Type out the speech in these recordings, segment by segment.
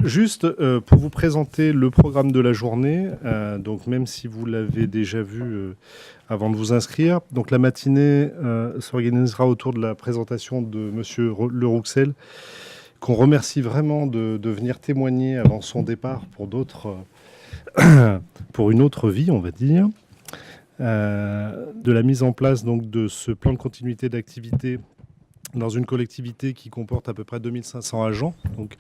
Juste pour vous présenter le programme de la journée, donc même si vous l'avez déjà vu avant de vous inscrire, donc la matinée s'organisera autour de la présentation de Monsieur Le Rouxel, qu'on remercie vraiment de venir témoigner avant son départ pour pour une autre vie, on va dire, de la mise en place donc de ce plan de continuité d'activité dans une collectivité qui comporte à peu près 2500 agents. Donc,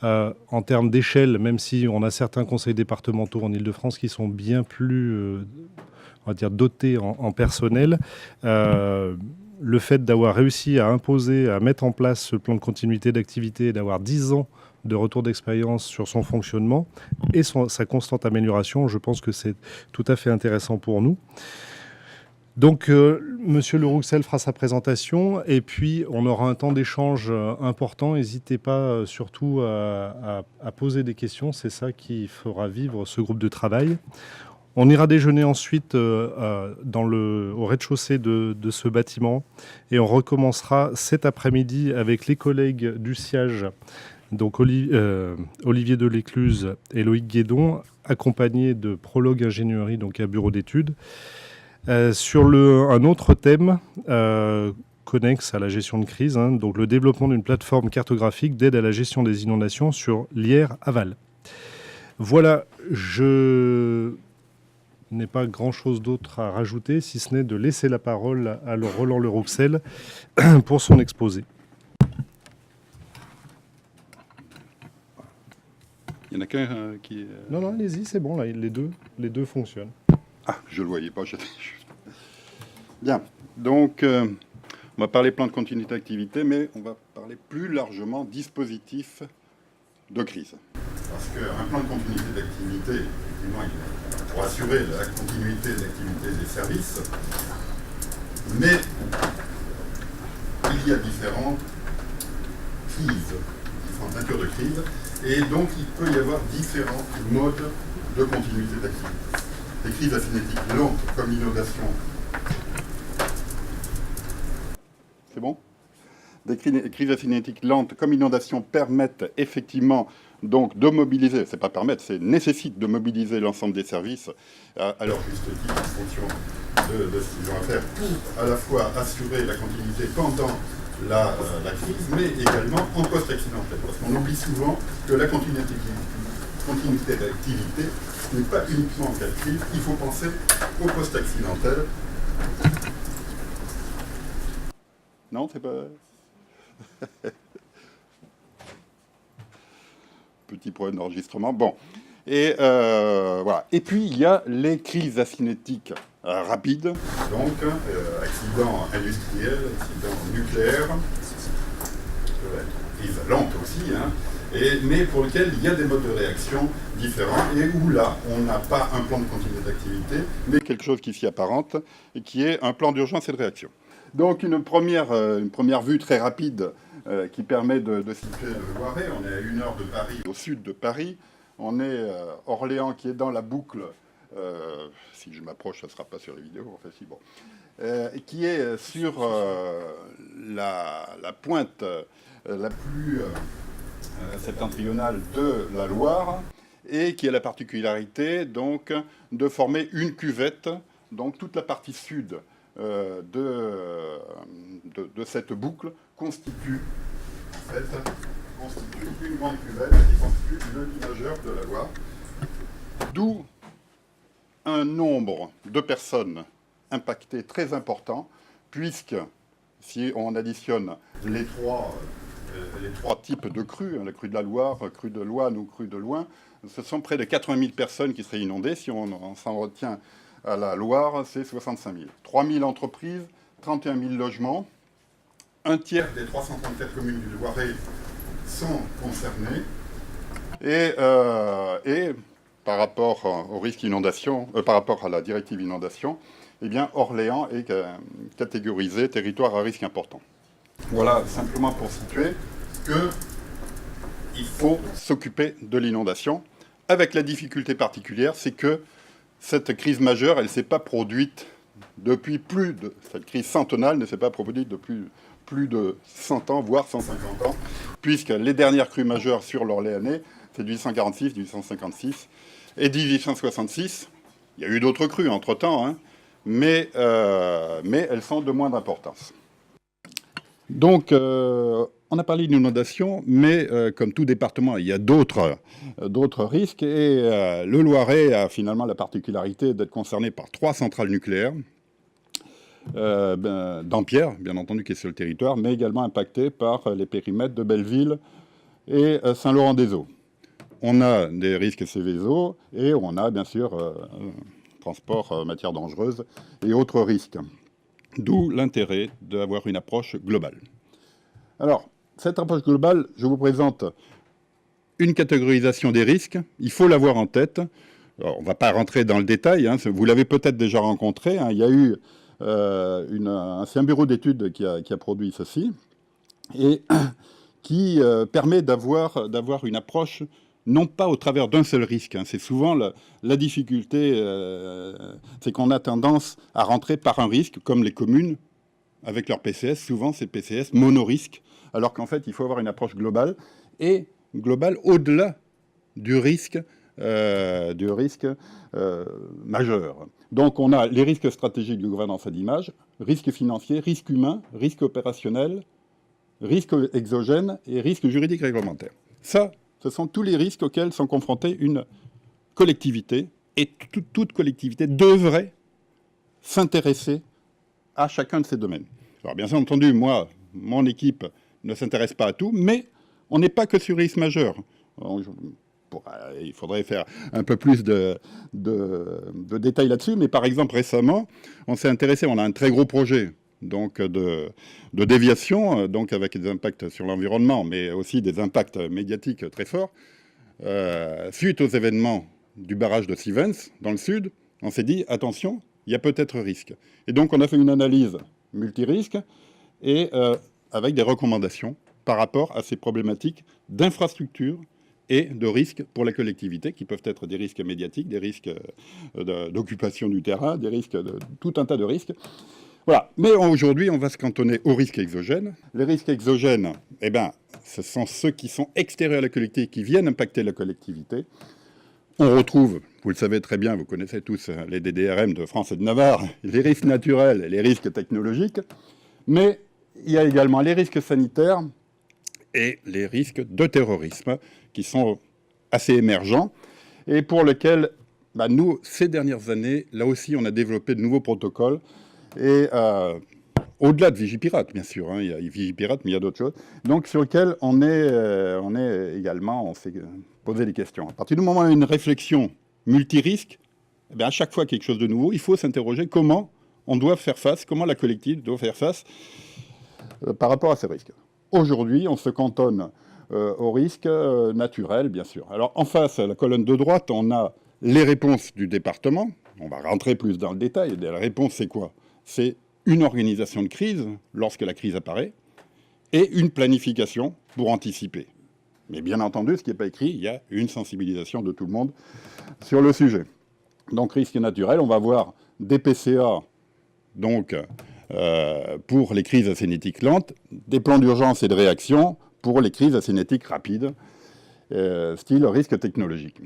en termes d'échelle, même si on a certains conseils départementaux en Île-de-France qui sont bien plus, on va dire, dotés en personnel, le fait d'avoir réussi à imposer, à mettre en place ce plan de continuité d'activité, d'avoir 10 ans de retour d'expérience sur son fonctionnement et sa constante amélioration, je pense que c'est tout à fait intéressant pour nous. Donc, Monsieur Le Rouxel fera sa présentation et puis on aura un temps d'échange important. N'hésitez pas surtout à poser des questions. C'est ça qui fera vivre ce groupe de travail. On ira déjeuner ensuite au rez-de-chaussée de ce bâtiment et on recommencera cet après-midi avec les collègues du SIAGE, donc Olivier Delécluse et Loïc Guédon, accompagnés de Prologue Ingénierie, donc un bureau d'études. Sur un autre thème connexe à la gestion de crise, donc le développement d'une plateforme cartographique d'aide à la gestion des inondations sur l'Yerre-Aval. Voilà, je n'ai pas grand-chose d'autre à rajouter, si ce n'est de laisser la parole à Roland Le Rouxel pour son exposé. Il y en a qu'un qui... Non, allez-y, c'est bon, là, les deux fonctionnent. Ah, je le voyais pas, j'étais juste... Bien, donc on va parler plan de continuité d'activité, mais on va parler plus largement dispositif de crise. Parce qu'un plan de continuité d'activité, effectivement, il est pour assurer la continuité de l'activité des services, mais il y a différentes crises, différentes natures de crise, et donc il peut y avoir différents modes de continuité d'activité. Des crises acinétiques lentes comme l'inondation. C'est bon? Des crises acinétiques lentes comme inondation permettent effectivement donc de mobiliser, c'est pas permettre, c'est nécessite de mobiliser l'ensemble des services à leur juste titre en fonction de ce qu'ils ont à faire pour à la fois assurer la continuité pendant la crise, mais également en post-accidentelle. Parce qu'on oublie souvent que la continuité d'activité n'est pas uniquement en cas de crise, il faut penser au post-accidentel. Non, c'est pas... Petit problème d'enregistrement. Bon. Et voilà. Et puis, il y a les crises acinétiques rapides. Donc, accidents industriels, accidents nucléaires, crises lentes aussi, mais pour lesquels il y a des modes de réaction différents et où là, on n'a pas un plan de continuité d'activité, mais quelque chose qui s'y apparente, et qui est un plan d'urgence et de réaction. Donc une première vue très rapide qui permet de situer le Loiret. On est à 1 heure de Paris, au sud de Paris. On est Orléans qui est dans la boucle, si je m'approche, ça ne sera pas sur les vidéos, enfin si bon, qui est sur la pointe la plus septentrionale de la Loire et qui a la particularité donc de former une cuvette, donc toute la partie sud de cette boucle constitue une grande cuvette qui constitue le lit majeur de la Loire. D'où un nombre de personnes impactées très important, puisque si on additionne les trois types de crues, la crue de la Loire, crue de Loine ou crue de Loing, ce sont près de 80 000 personnes qui seraient inondées. Si on s'en retient à la Loire, c'est 65 000. 3 000 entreprises, 31 000 logements. Un tiers des 334 communes du Loiret sont concernées. Et par rapport au risque inondation, par rapport à la directive inondation, eh bien, Orléans est catégorisé territoire à risque important. Voilà, simplement pour situer qu'il faut s'occuper de l'inondation, avec la difficulté particulière, c'est que cette crise majeure, elle ne s'est pas produite depuis cette crise centennale ne s'est pas produite depuis plus de 100 ans, voire 150 ans, puisque les dernières crues majeures sur l'Orléanais c'est 1846, 1856 et 1866. Il y a eu d'autres crues entre-temps, hein, mais elles sont de moindre importance. Donc, on a parlé d'inondation, mais comme tout département, il y a d'autres risques. Et le Loiret a finalement la particularité d'être concerné par 3 centrales nucléaires. Dampierre, bien entendu, qui est sur le territoire, mais également impacté par les périmètres de Belleville et Saint-Laurent-des-Eaux. On a des risques Céveso et on a bien sûr transport matières dangereuses et autres risques. D'où l'intérêt d'avoir une approche globale. Alors, cette approche globale, je vous présente une catégorisation des risques. Il faut l'avoir en tête. Alors, on ne va pas rentrer dans le détail, hein, vous l'avez peut-être déjà rencontré. Hein, il y a eu c'est un bureau d'études qui a produit ceci et qui permet d'avoir une approche non pas au travers d'un seul risque. Hein. C'est souvent la difficulté, c'est qu'on a tendance à rentrer par un risque, comme les communes avec leur PCS. Souvent, c'est PCS monorisque, alors qu'en fait, il faut avoir une approche globale et globale au-delà du risque majeur. Donc, on a les risques stratégiques de gouvernance à l'image, risques financiers, risques humains, risques opérationnels, risques exogènes et risques juridiques réglementaires. Ça, ce sont tous les risques auxquels sont confrontées une collectivité, et toute collectivité devrait s'intéresser à chacun de ces domaines. Alors, bien entendu, moi, mon équipe ne s'intéresse pas à tout, mais on n'est pas que sur risque majeur. Il faudrait faire un peu plus de détails là-dessus, mais par exemple, récemment, on s'est intéressé, on a un très gros projet donc de déviation, donc avec des impacts sur l'environnement, mais aussi des impacts médiatiques très forts. Suite aux événements du barrage de Sivens, dans le sud, on s'est dit, attention, il y a peut-être risque. Et donc, on a fait une analyse multirisque et avec des recommandations par rapport à ces problématiques d'infrastructure et de risques pour la collectivité, qui peuvent être des risques médiatiques, des risques d'occupation du terrain, des risques tout un tas de risques. Voilà. Mais aujourd'hui, on va se cantonner aux risques exogènes. Les risques exogènes, eh ben, ce sont ceux qui sont extérieurs à la collectivité, qui viennent impacter la collectivité. On retrouve, vous le savez très bien, vous connaissez tous les DDRM de France et de Navarre, les risques naturels et les risques technologiques, mais il y a également les risques sanitaires et les risques de terrorisme qui sont assez émergents et pour lesquels, nous, ces dernières années, là aussi, on a développé de nouveaux protocoles et au-delà de Vigipirate, bien sûr, hein, il y a Vigipirate, mais il y a d'autres choses, donc sur lesquels on s'est posé des questions. À partir du moment où on a une réflexion multirisque, à chaque fois quelque chose de nouveau, il faut s'interroger comment on doit faire face, comment la collectivité doit faire face par rapport à ces risques. Aujourd'hui, on se cantonne aux risques naturels, bien sûr. Alors, en face, à la colonne de droite, on a les réponses du département. On va rentrer plus dans le détail. La réponse, c'est quoi? C'est une organisation de crise lorsque la crise apparaît et une planification pour anticiper. Mais bien entendu, ce qui n'est pas écrit, il y a une sensibilisation de tout le monde sur le sujet. Donc, risque naturel, on va voir des PCA, donc, pour les crises assénétiques lentes, des plans d'urgence et de réaction pour les crises assénétiques rapides, style risque technologique.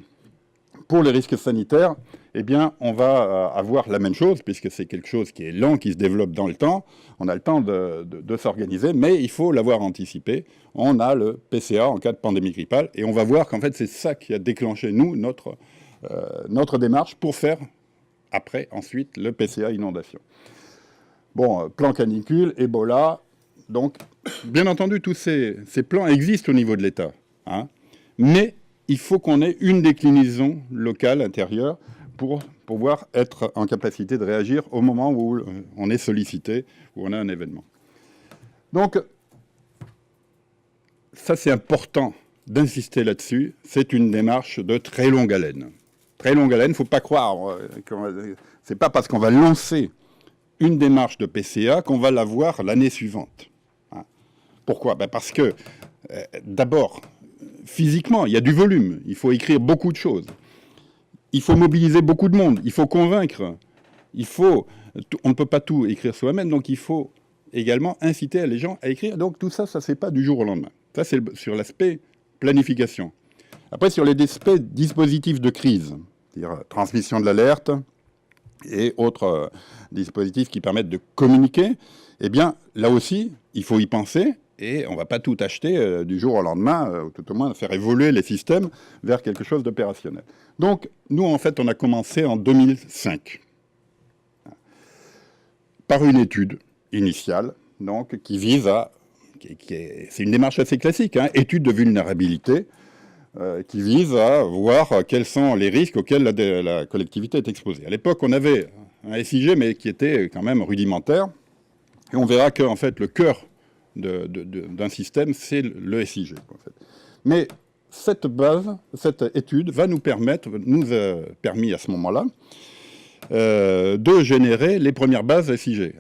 Pour les risques sanitaires, eh bien, on va avoir la même chose, puisque c'est quelque chose qui est lent, qui se développe dans le temps. On a le temps de s'organiser, mais il faut l'avoir anticipé. On a le PCA en cas de pandémie grippale, et on va voir qu'en fait, c'est ça qui a déclenché, nous, notre démarche pour faire, après, ensuite, le PCA inondation. Bon, plan canicule, Ebola. Donc, bien entendu, tous ces plans existent au niveau de l'État. Hein, mais il faut qu'on ait une déclinaison locale, intérieure, pour pouvoir être en capacité de réagir au moment où on est sollicité, où on a un événement. Donc, ça c'est important d'insister là-dessus. C'est une démarche de très longue haleine. Très longue haleine, il ne faut pas croire. C'est pas parce qu'on va lancer une démarche de PCA qu'on va l'avoir l'année suivante. Hein. Pourquoi? Parce que, d'abord, physiquement, il y a du volume. Il faut écrire beaucoup de choses. Il faut mobiliser beaucoup de monde. Il faut convaincre. On ne peut pas tout écrire soi-même, donc il faut également inciter les gens à écrire. Donc tout ça, ça ne se fait pas du jour au lendemain. Ça, c'est sur l'aspect planification. Après, sur les dispositifs de crise, c'est-à-dire transmission de l'alerte et autres dispositifs qui permettent de communiquer, eh bien, là aussi, il faut y penser et on ne va pas tout acheter du jour au lendemain, ou tout au moins faire évoluer les systèmes vers quelque chose d'opérationnel. Donc, nous, en fait, on a commencé en 2005 par une étude initiale, donc, qui vise à... c'est une démarche assez classique, hein, étude de vulnérabilité, qui vise à voir quels sont les risques auxquels la collectivité est exposée. À l'époque, on avait un SIG, mais qui était quand même rudimentaire. Et on verra que en fait, le cœur d'un système, c'est le SIG. En fait. Mais cette base, cette étude, nous a permis à ce moment-là de générer les premières bases SIG.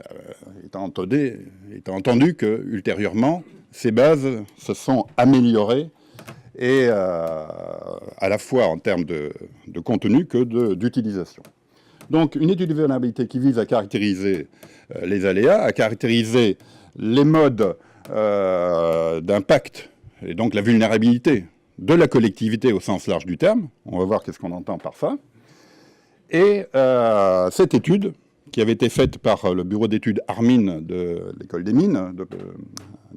Étant entendu que ultérieurement, ces bases se sont améliorées et à la fois en termes de contenu que d'utilisation. Donc une étude de vulnérabilité qui vise à caractériser les aléas, à caractériser les modes d'impact et donc la vulnérabilité de la collectivité au sens large du terme. On va voir qu'est-ce qu'on entend par ça. Et cette étude, qui avait été faite par le bureau d'études Armine de l'école des mines,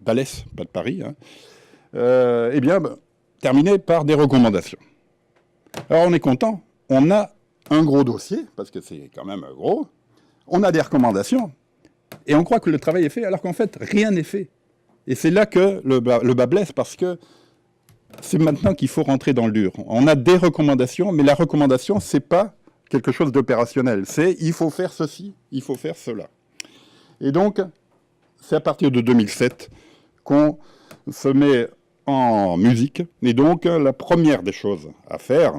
d'Alès, pas de Paris, hein, eh bien, terminée par des recommandations. Alors on est content, on a un gros dossier, parce que c'est quand même gros, on a des recommandations, et on croit que le travail est fait, alors qu'en fait, rien n'est fait. Et c'est là que le bas blesse, parce que c'est maintenant qu'il faut rentrer dans le dur. On a des recommandations, mais la recommandation, c'est pas quelque chose d'opérationnel. C'est il faut faire ceci, il faut faire cela. Et donc, c'est à partir de 2007 qu'on se met en musique. Et donc, la première des choses à faire,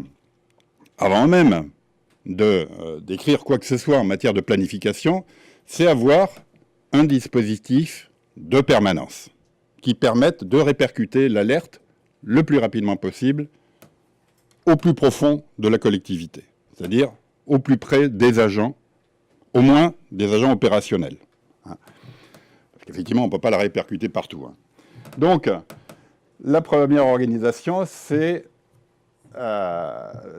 avant même d'écrire quoi que ce soit en matière de planification, c'est avoir un dispositif de permanence qui permette de répercuter l'alerte le plus rapidement possible au plus profond de la collectivité, c'est-à-dire au plus près des agents, au moins des agents opérationnels. Parce qu'effectivement, on ne peut pas la répercuter partout. Donc, la première organisation, c'est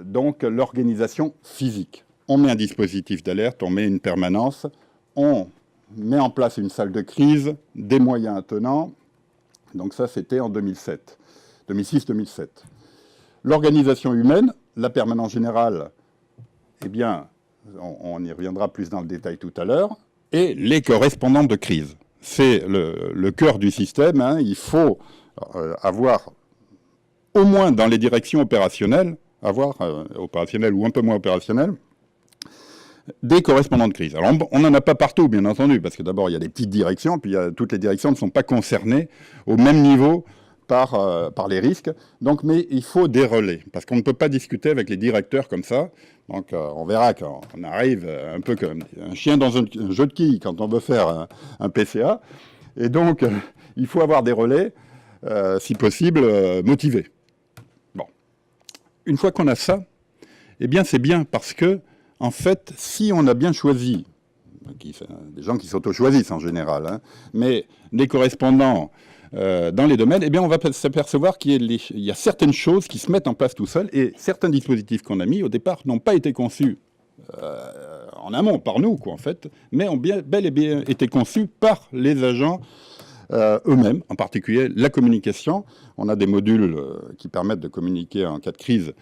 donc l'organisation physique. On met un dispositif d'alerte, on met une permanence, on met en place une salle de crise, des moyens attenants. Donc ça, c'était en 2007, 2006-2007. L'organisation humaine, la permanence générale, eh bien, on y reviendra plus dans le détail tout à l'heure, et les correspondantes de crise. C'est le cœur du système, hein. Il faut avoir, au moins dans les directions opérationnelles, opérationnelles ou un peu moins opérationnelles, des correspondants de crise. Alors, on n'en a pas partout, bien entendu, parce que d'abord, il y a des petites directions, puis toutes les directions ne sont pas concernées au même niveau par les risques. Donc, mais il faut des relais, parce qu'on ne peut pas discuter avec les directeurs comme ça. Donc, on verra quand on arrive un peu comme un chien dans un jeu de quilles quand on veut faire un PCA. Et donc, il faut avoir des relais, si possible, motivés. Bon. Une fois qu'on a ça, eh bien, c'est bien parce que, en fait, si on a bien choisi, des gens qui s'auto-choisissent en général, hein, mais des correspondants dans les domaines, eh bien, on va s'apercevoir qu'il y a certaines choses qui se mettent en place tout seul, et certains dispositifs qu'on a mis au départ n'ont pas été conçus en amont par nous, quoi, en fait, mais ont bel et bien été conçus par les agents eux-mêmes, en particulier la communication. On a des modules qui permettent de communiquer en cas de crise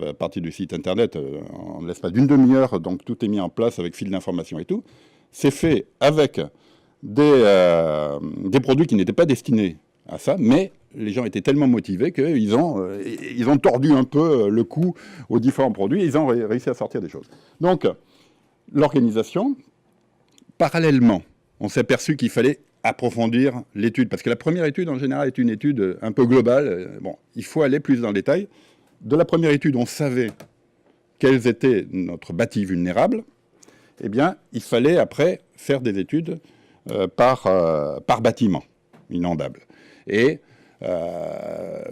à partir du site internet en l'espace d'une demi-heure, donc tout est mis en place avec fil d'information et tout. C'est fait avec des produits qui n'étaient pas destinés à ça, mais les gens étaient tellement motivés qu'ils ont tordu un peu le cou aux différents produits, et ils ont réussi à sortir des choses. Donc, l'organisation, parallèlement, on s'est aperçu qu'il fallait approfondir l'étude, parce que la première étude, en général, est une étude un peu globale. Bon, il faut aller plus dans le détail. De la première étude, on savait quels étaient notre bâti vulnérable. Eh bien, il fallait après faire des études par bâtiment inondable. Et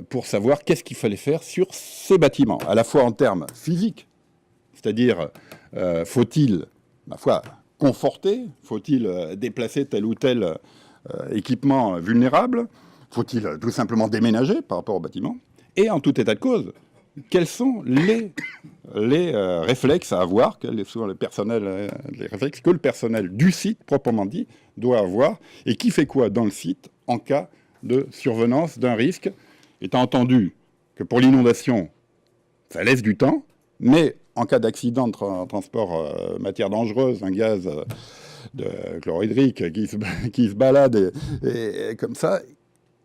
pour savoir qu'est-ce qu'il fallait faire sur ces bâtiments, à la fois en termes physiques, c'est-à-dire faut-il, ma foi, conforter, faut-il déplacer tel ou tel équipement vulnérable, faut-il tout simplement déménager par rapport au bâtiment, et en tout état de cause, quels sont les réflexes à avoir, quels sont les réflexes que le personnel du site, proprement dit, doit avoir, et qui fait quoi dans le site en cas de survenance d'un risque, étant entendu que pour l'inondation, ça laisse du temps, mais en cas d'accident de transport matière dangereuse, un gaz de chlorhydrique qui se balade et comme ça,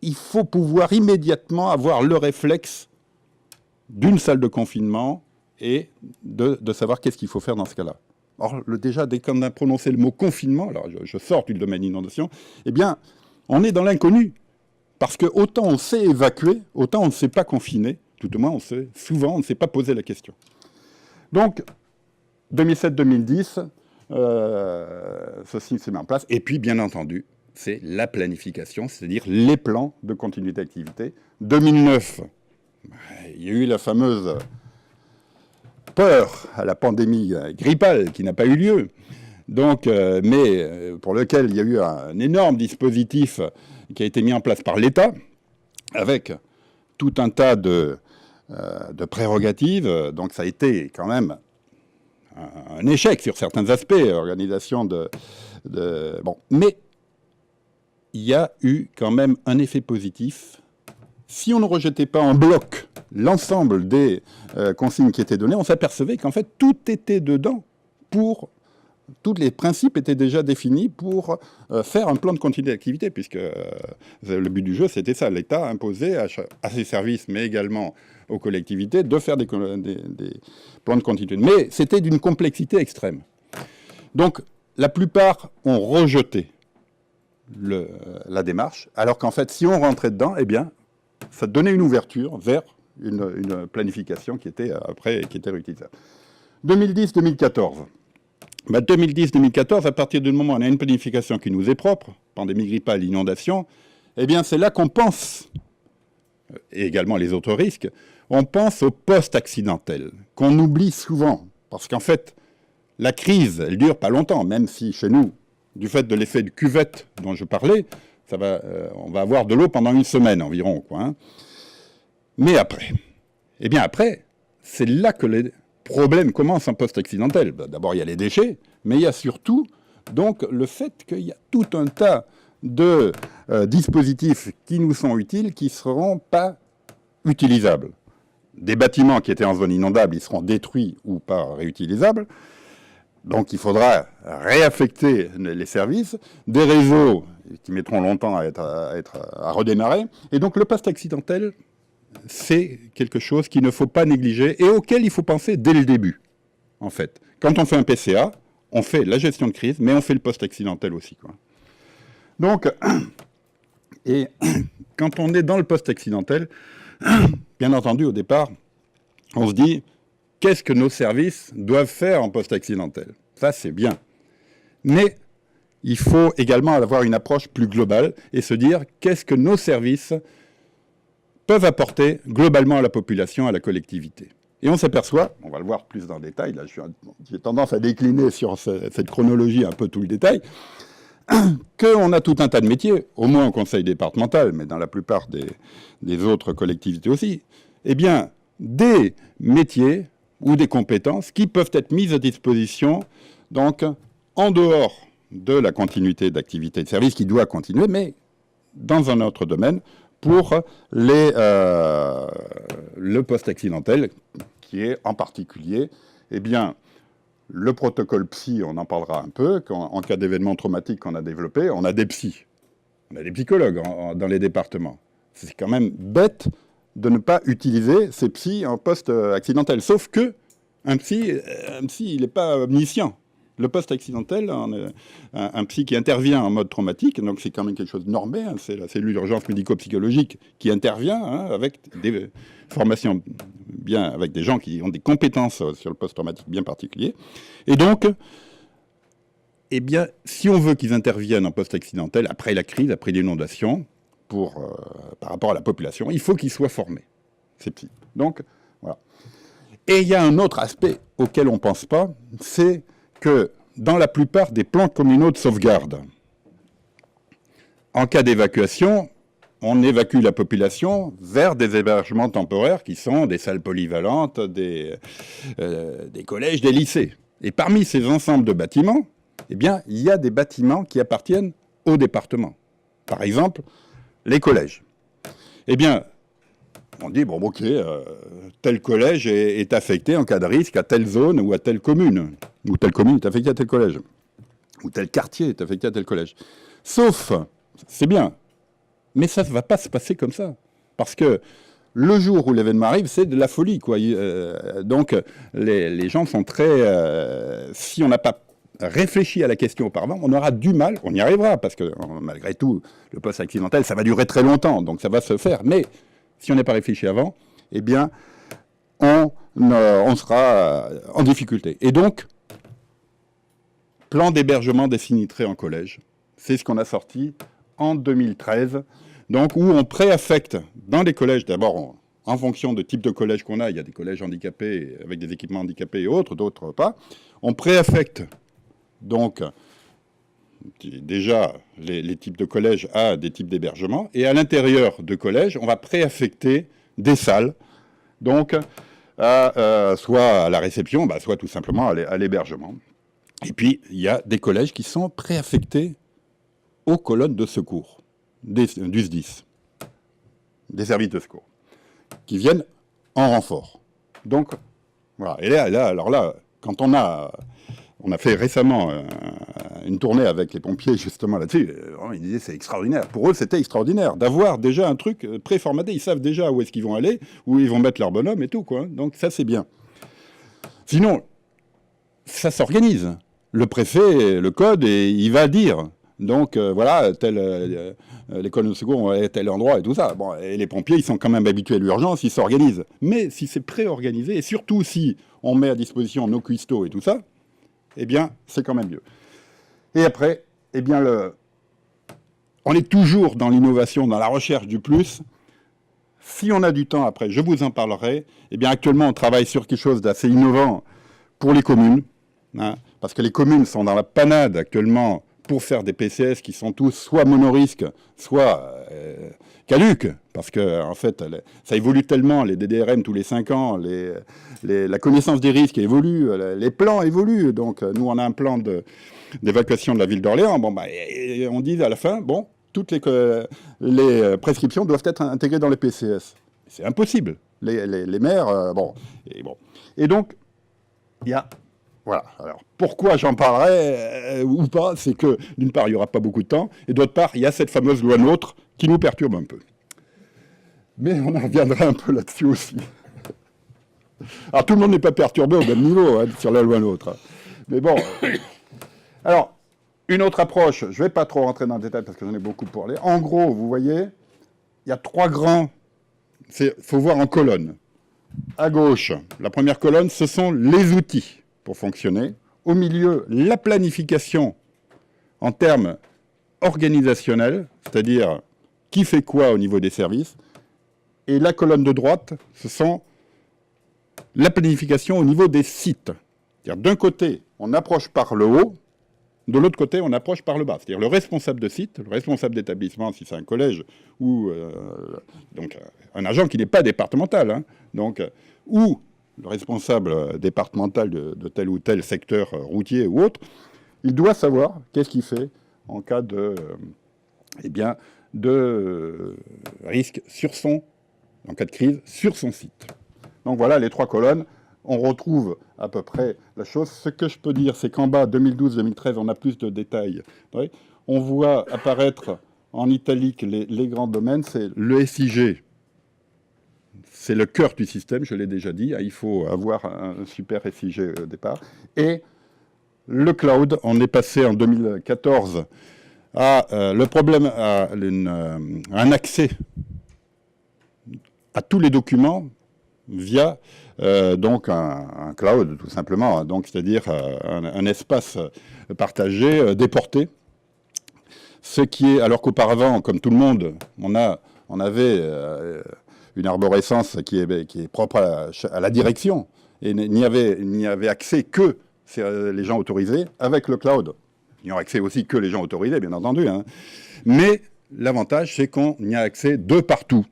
il faut pouvoir immédiatement avoir le réflexe d'une salle de confinement et de savoir qu'est-ce qu'il faut faire dans ce cas-là. Or, déjà, dès qu'on a prononcé le mot confinement, alors je sors du domaine inondation, eh bien, on est dans l'inconnu. Parce que autant on sait évacuer, autant on ne sait pas confiner. Tout au moins, souvent, on ne s'est pas posé la question. Donc, 2007-2010, ceci s'est mis en place. Et puis, bien entendu, c'est la planification, c'est-à-dire les plans de continuité d'activité. 2009, il y a eu la fameuse peur à la pandémie grippale qui n'a pas eu lieu, donc, mais pour lequel il y a eu un énorme dispositif qui a été mis en place par l'État, avec tout un tas de prérogatives. Donc ça a été quand même un échec sur certains aspects, organisation bon. Mais il y a eu quand même un effet positif. Si on ne rejetait pas en bloc l'ensemble des consignes qui étaient données, on s'apercevait qu'en fait, tout était dedans tous les principes étaient déjà définis pour faire un plan de continuité d'activité, puisque le but du jeu, c'était ça. L'État imposait à ses services, mais également aux collectivités, de faire des plans de continuité. Mais c'était d'une complexité extrême. Donc, la plupart ont rejeté la démarche, alors qu'en fait, si on rentrait dedans, eh bien, ça donnait une ouverture vers une planification qui était réutilisable. 2010-2014. 2010-2014, à partir du moment où on a une planification qui nous est propre, pandémie grippale, inondation, eh bien c'est là qu'on pense, et également les autres risques, on pense au post-accidentel, qu'on oublie souvent. Parce qu'en fait, la crise, elle dure pas longtemps, même si chez nous, du fait de l'effet de cuvette dont je parlais, on va avoir de l'eau pendant une semaine environ, quoi, hein. Mais après, eh bien après, c'est là que les problèmes commencent en post-accidentel. D'abord, il y a les déchets, mais il y a surtout donc le fait qu'il y a tout un tas de dispositifs qui nous sont utiles, qui ne seront pas utilisables. Des bâtiments qui étaient en zone inondable, ils seront détruits ou pas réutilisables. Donc il faudra réaffecter les services, des réseaux qui mettront longtemps à redémarrer. Et donc le post-accidentel, c'est quelque chose qu'il ne faut pas négliger et auquel il faut penser dès le début, en fait. Quand on fait un PCA, on fait la gestion de crise, mais on fait le post-accidentel aussi, quoi. Donc, et quand on est dans le post-accidentel, bien entendu, au départ, on se dit, qu'est-ce que nos services doivent faire en post-accidentel? Ça, c'est bien. Mais il faut également avoir une approche plus globale et se dire, qu'est-ce que nos services peuvent apporter globalement à la population, à la collectivité. Et on s'aperçoit, on va le voir plus dans le détail, là j'ai tendance à décliner sur cette chronologie un peu tout le détail, qu'on a tout un tas de métiers, au moins au conseil départemental, mais dans la plupart des autres collectivités aussi, eh bien, des métiers ou des compétences qui peuvent être mises à disposition, donc, en dehors de la continuité d'activité de service qui doit continuer, mais dans un autre domaine, pour le post-accidentel, qui est en particulier, eh bien, le protocole psy, on en parlera un peu, en cas d'événement traumatique qu'on a développé, on a des psys, on a des psychologues dans les départements. C'est quand même bête de ne pas utiliser ces psys en post-accidentel, sauf que un psy, il n'est pas omniscient. Le post-accidentel, un psy qui intervient en mode traumatique, donc c'est quand même quelque chose de normé, hein, c'est la cellule d'urgence médico-psychologique qui intervient, hein, avec des formations avec des gens qui ont des compétences sur le post-traumatique bien particuliers. Et donc, eh bien, si on veut qu'ils interviennent en post-accidentel, après la crise, après l'inondation, par rapport à la population, il faut qu'ils soient formés, ces psys. Donc, voilà. Et il y a un autre aspect auquel on ne pense pas, c'est que dans la plupart des plans communaux de sauvegarde, en cas d'évacuation, on évacue la population vers des hébergements temporaires qui sont des salles polyvalentes, des collèges, des lycées. Et parmi ces ensembles de bâtiments, eh bien, il y a des bâtiments qui appartiennent au département. Par exemple, les collèges. Eh bien, on dit, bon, ok, tel collège est affecté en cas de risque à telle zone ou à telle commune. Ou telle commune est affectée à tel collège. Ou tel quartier est affecté à tel collège. Sauf, c'est bien, mais ça ne va pas se passer comme ça. Parce que le jour où l'événement arrive, c'est de la folie, quoi. Donc, les gens sont très... si on n'a pas réfléchi à la question auparavant, on aura du mal, on y arrivera, parce que malgré tout, le poste accidentel, ça va durer très longtemps, donc ça va se faire. Mais si on n'est pas réfléchi avant, eh bien, on sera en difficulté. Et donc, plan d'hébergement des sinistrés en collège, c'est ce qu'on a sorti en 2013, donc où on préaffecte dans les collèges, d'abord en fonction de type de collège qu'on a, il y a des collèges handicapés avec des équipements handicapés et autres, d'autres pas, on préaffecte donc déjà les types de collèges à des types d'hébergement, et à l'intérieur de collèges, on va préaffecter des salles, donc soit à la réception, soit tout simplement à l'hébergement. Et puis, il y a des collèges qui sont préaffectés aux colonnes de secours du SDIS, des services de secours, qui viennent en renfort. Donc, voilà. Et là, alors là, quand on a fait récemment une tournée avec les pompiers, justement, là-dessus, ils disaient c'est extraordinaire. Pour eux, c'était extraordinaire d'avoir déjà un truc préformaté. Ils savent déjà où est-ce qu'ils vont aller, où ils vont mettre leur bonhomme et tout, quoi. Donc, ça, c'est bien. Sinon, ça s'organise. Le préfet, le code, et il va dire. Donc, voilà, les colonnes de secours vont aller à tel endroit et tout ça. Bon, et les pompiers, ils sont quand même habitués à l'urgence, ils s'organisent. Mais si c'est pré-organisé, et surtout si on met à disposition nos cuistots et tout ça, eh bien, c'est quand même mieux. Et après, eh bien, on est toujours dans l'innovation, dans la recherche du plus. Si on a du temps après, je vous en parlerai. Eh bien, actuellement, on travaille sur quelque chose d'assez innovant pour les communes, hein, parce que les communes sont dans la panade actuellement pour faire des PCS qui sont tous soit monorisques, soit caduques, parce que en fait, ça évolue tellement, les DDRM tous les 5 ans, la connaissance des risques évolue, les plans évoluent. Donc, nous, on a un plan d'évacuation de la ville d'Orléans. Bon, et on dit à la fin, bon, toutes les prescriptions doivent être intégrées dans les PCS. C'est impossible. Les maires, bon. Et donc, il y a... Voilà. Alors, pourquoi j'en parlerai ou pas, c'est que, d'une part, il n'y aura pas beaucoup de temps, et d'autre part, il y a cette fameuse loi NOTRe qui nous perturbe un peu. Mais on en reviendra un peu là-dessus aussi. Alors, tout le monde n'est pas perturbé au même niveau sur la loi NOTRe. Mais bon. Alors, une autre approche, je ne vais pas trop rentrer dans le détail parce que j'en ai beaucoup parlé. En gros, vous voyez, il y a 3 grands... Il faut voir en colonne. À gauche, la première colonne, ce sont les outils pour fonctionner. Au milieu, la planification en termes organisationnels, c'est-à-dire qui fait quoi au niveau des services. Et la colonne de droite, ce sont la planification au niveau des sites. C'est-à-dire d'un côté, on approche par le haut, de l'autre côté, on approche par le bas. C'est-à-dire le responsable de site, le responsable d'établissement, si c'est un collège, ou donc un agent qui n'est pas départemental, hein, donc, ou le responsable départemental de tel ou tel secteur routier ou autre, il doit savoir qu'est-ce qu'il fait en cas de risque en cas de crise sur son site. Donc voilà les 3 colonnes. On retrouve à peu près la chose. Ce que je peux dire, c'est qu'en bas, 2012-2013, on a plus de détails. On voit apparaître en italique les grands domaines. C'est le SIG. C'est le cœur du système, je l'ai déjà dit. Il faut avoir un super SIG au départ. Et le cloud, on est passé en 2014 le problème à un accès à tous les documents via donc un cloud, tout simplement. Donc, c'est-à-dire un espace partagé, déporté. Ce qui est, alors qu'auparavant, comme tout le monde, on avait une arborescence qui est propre à la direction, et n'y avait accès que les gens autorisés. Avec le cloud, il n'y aura accès aussi que les gens autorisés, bien entendu, hein. Mais l'avantage, c'est qu'on y a accès de partout.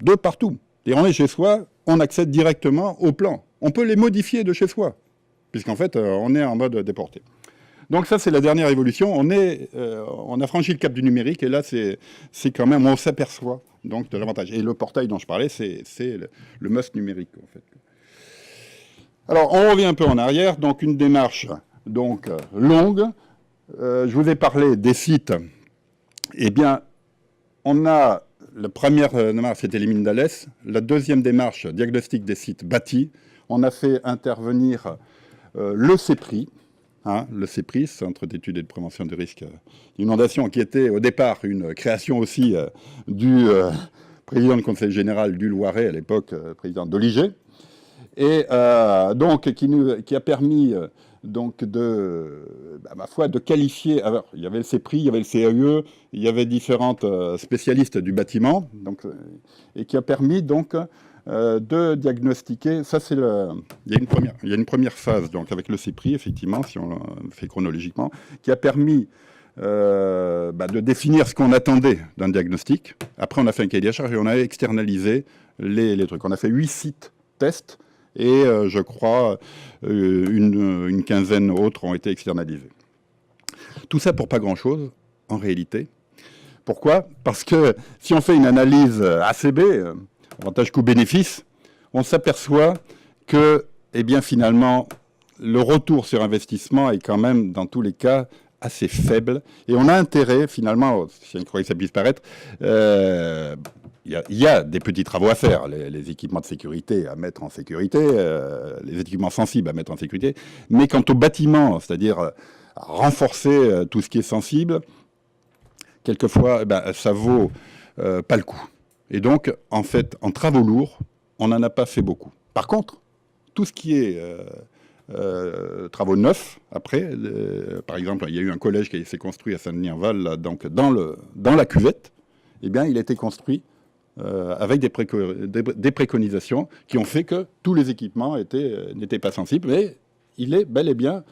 De partout. Et on est chez soi, on accède directement aux plans. On peut les modifier de chez soi, puisqu'en fait, on est en mode déporté. Donc ça, c'est la dernière évolution. On a franchi le cap du numérique, et là, c'est quand même, on s'aperçoit donc de l'avantage. Et le portail dont je parlais, c'est le must numérique, en fait. Alors, on revient un peu en arrière. Donc, une démarche donc longue. Je vous ai parlé des sites. Eh bien, on a la première démarche, c'était les mines d'Alès. La deuxième démarche, diagnostic des sites bâtis. On a fait intervenir le CEPRI. Le CEPRI, Centre d'études et de prévention des risques d'inondation, qui était au départ une création aussi du président du Conseil général du Loiret, à l'époque président d'Oliger, et donc qui a permis donc ma foi, de qualifier. Alors, il y avait le CEPRI, il y avait le CAE, il y avait différentes spécialistes du bâtiment, donc, et qui a permis donc de diagnostiquer. Ça, c'est il y a une première phase donc avec le CEPRI, effectivement, si on le fait chronologiquement, qui a permis de définir ce qu'on attendait d'un diagnostic. Après, on a fait un cahier des charges et on a externalisé les trucs. On a fait 8 sites tests et je crois une quinzaine autres ont été externalisés. Tout ça pour pas grand-chose, en réalité. Pourquoi ? Parce que si on fait une analyse ACB, avantage coût-bénéfice, on s'aperçoit que, eh bien, finalement, le retour sur investissement est quand même, dans tous les cas, assez faible. Et on a intérêt, finalement, si je crois que ça puisse paraître, il y a des petits travaux à faire, les équipements de sécurité à mettre en sécurité, les équipements sensibles à mettre en sécurité. Mais quant au bâtiment, c'est-à-dire renforcer tout ce qui est sensible, quelquefois, ça vaut pas le coup. Et donc, en fait, en travaux lourds, on n'en a pas fait beaucoup. Par contre, tout ce qui est travaux neufs, après, par exemple, il y a eu un collège qui s'est construit à Saint-Denis-en-Val, donc dans la cuvette, eh bien, il a été construit avec des préconisations qui ont fait que tous les équipements n'étaient pas sensibles, mais il est bel et bien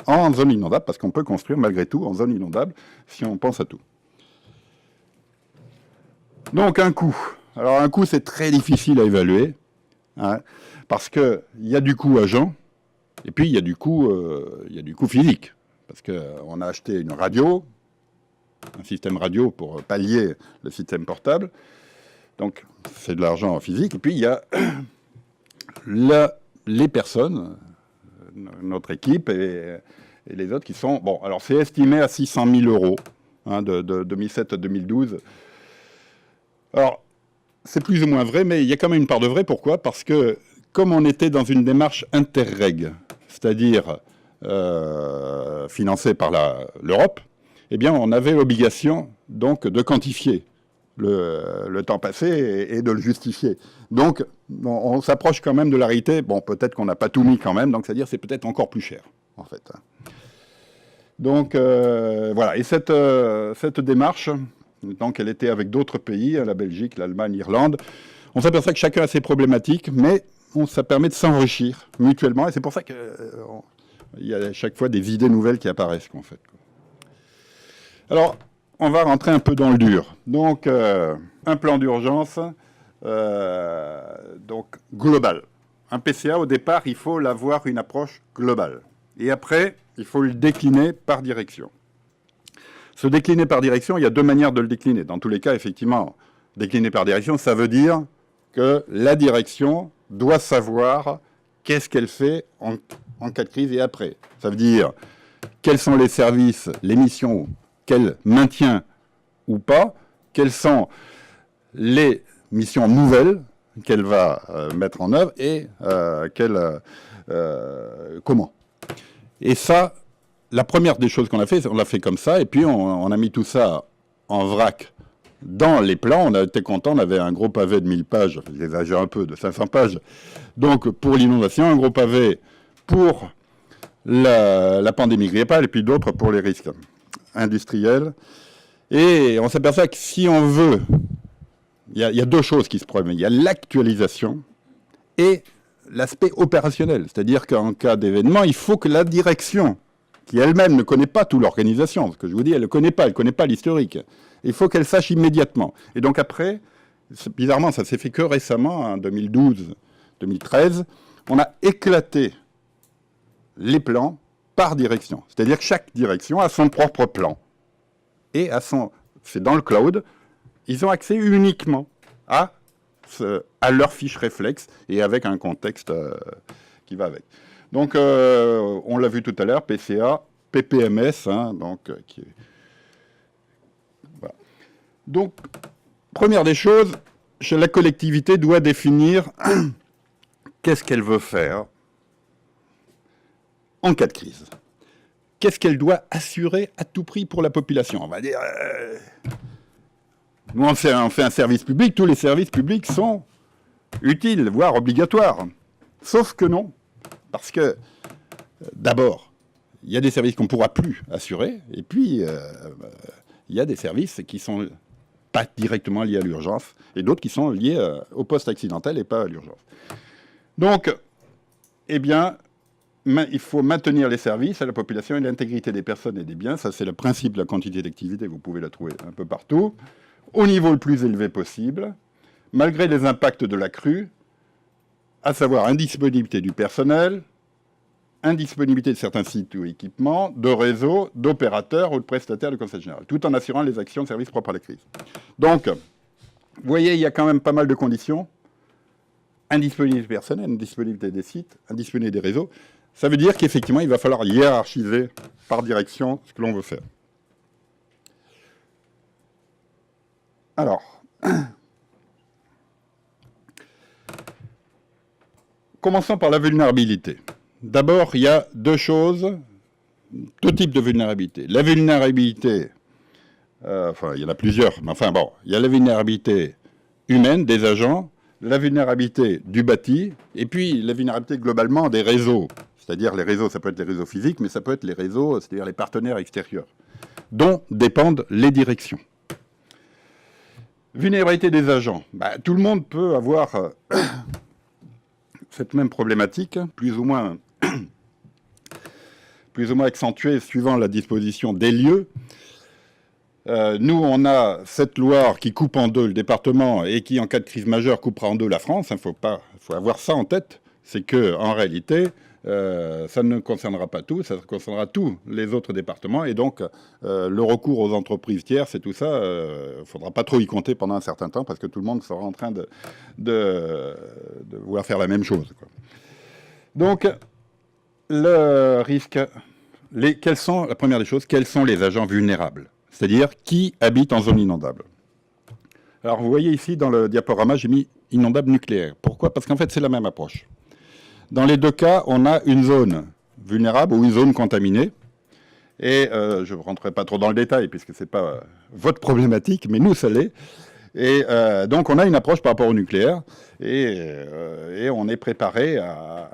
en zone inondable, parce qu'on peut construire malgré tout en zone inondable si on pense à tout. Donc un coût. Alors un coût, c'est très difficile à évaluer, parce qu'il y a du coût agent, et puis il y a du coût physique. Parce qu'on a acheté une radio, un système radio pour pallier le système portable. Donc c'est de l'argent physique. Et puis il y a les personnes, notre équipe et les autres qui sont... Bon, alors c'est estimé à 600 000 euros de 2007 à 2012. Alors, c'est plus ou moins vrai, mais il y a quand même une part de vrai. Pourquoi ? Parce que, comme on était dans une démarche interreg, c'est-à-dire financée par l'Europe, eh bien, on avait l'obligation, donc, de quantifier le temps passé et de le justifier. Donc, on s'approche quand même de la réalité. Bon, peut-être qu'on n'a pas tout mis quand même, donc c'est-à-dire c'est peut-être encore plus cher, en fait. Donc, voilà. Et cette démarche... Donc, elle était avec d'autres pays, la Belgique, l'Allemagne, l'Irlande. On s'aperçoit que chacun a ses problématiques, mais ça permet de s'enrichir mutuellement. Et c'est pour ça qu'il y a à chaque fois des idées nouvelles qui apparaissent, en fait. Alors, on va rentrer un peu dans le dur. Donc, un plan d'urgence donc global. Un PCA, au départ, il faut l'avoir une approche globale. Et après, il faut le décliner par direction. Se décliner par direction, il y a 2 manières de le décliner. Dans tous les cas, effectivement, décliner par direction, ça veut dire que la direction doit savoir qu'est-ce qu'elle fait en cas de crise et après. Ça veut dire quels sont les services, les missions qu'elle maintient ou pas, quelles sont les missions nouvelles qu'elle va mettre en œuvre et comment. Et ça... La première des choses qu'on a fait, on l'a fait comme ça, et puis on a mis tout ça en vrac dans les plans. On a été content, on avait un gros pavé de 1000 pages, j'exagère un peu, de 500 pages. Donc pour l'inondation, un gros pavé pour la pandémie grippale, et puis d'autres pour les risques industriels. Et on s'aperçoit que si on veut, il y a 2 choses qui se promènent. Il y a l'actualisation et l'aspect opérationnel. C'est-à-dire qu'en cas d'événement, il faut que la direction, qui elle-même ne connaît pas toute l'organisation, ce que je vous dis, elle ne connaît pas l'historique, Il faut qu'elle sache immédiatement. Et donc après, bizarrement, ça s'est fait que récemment, en 2012, 2013, on a éclaté les plans par direction. C'est-à-dire que chaque direction a son propre plan. Et c'est dans le cloud, ils ont accès uniquement à leur fiche réflexe et avec un contexte qui va avec. Donc, on l'a vu tout à l'heure, PCA, PPMS, hein, donc, voilà. Donc, première des choses, la collectivité doit définir qu'est-ce qu'elle veut faire en cas de crise. Qu'est-ce qu'elle doit assurer à tout prix pour la population? On va dire, nous on fait un service public, tous les services publics sont utiles, voire obligatoires. Sauf que non, parce que d'abord, il y a des services qu'on ne pourra plus assurer, et puis il y a des services qui sont pas directement liés à l'urgence, et d'autres qui sont liés au poste accidentel et pas à l'urgence. Donc, eh bien, il faut maintenir les services à la population et l'intégrité des personnes et des biens. Ça, c'est le principe de la quantité d'activité. Vous pouvez la trouver un peu partout. Au niveau le plus élevé possible, malgré les impacts de la crue, à savoir indisponibilité du personnel, indisponibilité de certains sites ou équipements, de réseaux, d'opérateurs ou de prestataires de conseil général, tout en assurant les actions de services propres à la crise. Donc, vous voyez, il y a quand même pas mal de conditions. Indisponibilité du personnel, indisponibilité des sites, indisponibilité des réseaux. Ça veut dire qu'effectivement, il va falloir hiérarchiser par direction ce que l'on veut faire. Alors, commençons par la vulnérabilité. D'abord, il y a deux types de vulnérabilité. La vulnérabilité, il y en a plusieurs, mais enfin bon, il y a la vulnérabilité humaine des agents, la vulnérabilité du bâti, et puis la vulnérabilité globalement des réseaux. C'est-à-dire les réseaux, ça peut être les réseaux physiques, mais ça peut être les réseaux, c'est-à-dire les partenaires extérieurs, dont dépendent les directions. Vulnérabilité des agents. Tout le monde peut avoir cette même problématique, plus ou moins accentuée suivant la disposition des lieux. Nous, on a cette loi qui coupe en deux le département et qui, en cas de crise majeure, coupera en deux la France. Il faut avoir ça en tête. C'est qu'en réalité, ça ne concernera pas tout, ça concernera tous les autres départements. Et donc, le recours aux entreprises tierces et tout ça, il ne faudra pas trop y compter pendant un certain temps parce que tout le monde sera en train de vouloir faire la même chose, quoi. Donc, le risque... la première des choses, quels sont les agents vulnérables? C'est-à-dire qui habite en zone inondable. Alors, vous voyez ici, dans le diaporama, j'ai mis inondable nucléaire. Pourquoi? Parce qu'en fait, c'est la même approche. Dans les deux cas, on a une zone vulnérable ou une zone contaminée. Et je ne rentrerai pas trop dans le détail, puisque ce n'est pas votre problématique, mais nous, ça l'est. Et donc, on a une approche par rapport au nucléaire. Et on est préparé à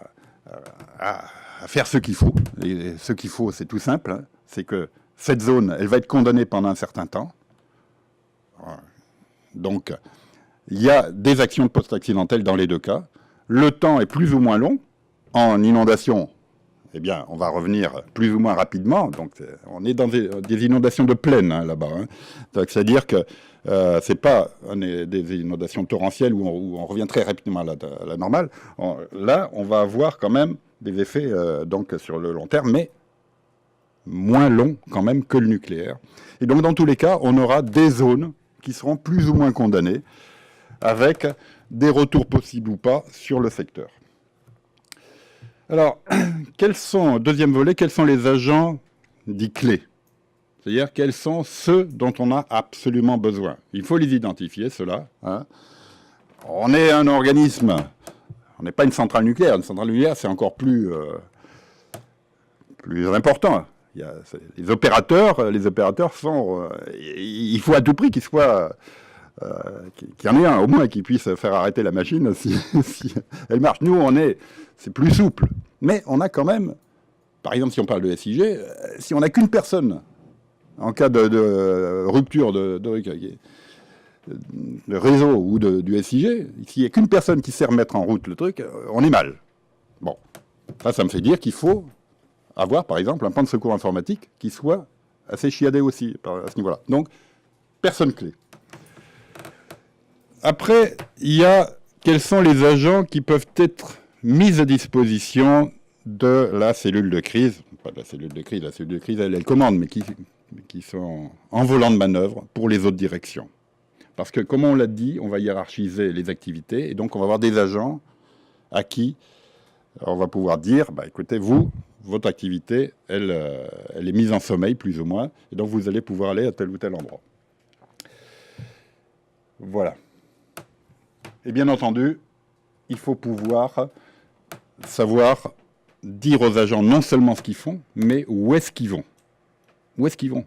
faire ce qu'il faut. Et ce qu'il faut, c'est tout simple. Hein, c'est que cette zone, elle va être condamnée pendant un certain temps. Donc, il y a des actions de post-accidentelles dans les deux cas. Le temps est plus ou moins long. En inondation, eh bien, on va revenir plus ou moins rapidement. Donc, on est dans des inondations de plaine, hein, là-bas. Hein. Donc, c'est-à-dire que c'est pas des inondations torrentielles où on revient très rapidement à la normale. Là, on va avoir quand même des effets donc, sur le long terme, mais moins longs quand même que le nucléaire. Et donc, dans tous les cas, on aura des zones qui seront plus ou moins condamnées, avec des retours possibles ou pas sur le secteur. Alors, deuxième volet, quels sont les agents dits clés? C'est-à-dire, quels sont ceux dont on a absolument besoin? Il faut les identifier, ceux-là. Hein. On est un organisme, on n'est pas une centrale nucléaire. Une centrale nucléaire, c'est encore plus important. Les opérateurs sont... il faut à tout prix qu'ils soient... qu'il y en ait un au moins qui puisse faire arrêter la machine si elle marche. Nous, c'est plus souple. Mais on a quand même, par exemple, si on parle de SIG, si on n'a qu'une personne en cas de rupture de réseau ou du SIG, s'il n'y a qu'une personne qui sait remettre en route le truc, on est mal. Bon, ça me fait dire qu'il faut avoir, par exemple, un plan de secours informatique qui soit assez chiadé aussi à ce niveau-là. Donc, personnes clés. Après, il y a quels sont les agents qui peuvent être mis à disposition de la cellule de crise. Pas de la cellule de crise, elle commande, mais qui sont en volant de manœuvre pour les autres directions. Parce que, comme on l'a dit, on va hiérarchiser les activités, et donc on va avoir des agents à qui on va pouvoir dire, écoutez, votre activité, elle est mise en sommeil, plus ou moins, et donc vous allez pouvoir aller à tel ou tel endroit. Voilà. Et bien entendu, il faut pouvoir savoir dire aux agents non seulement ce qu'ils font, mais où est-ce qu'ils vont. Où est-ce qu'ils vont?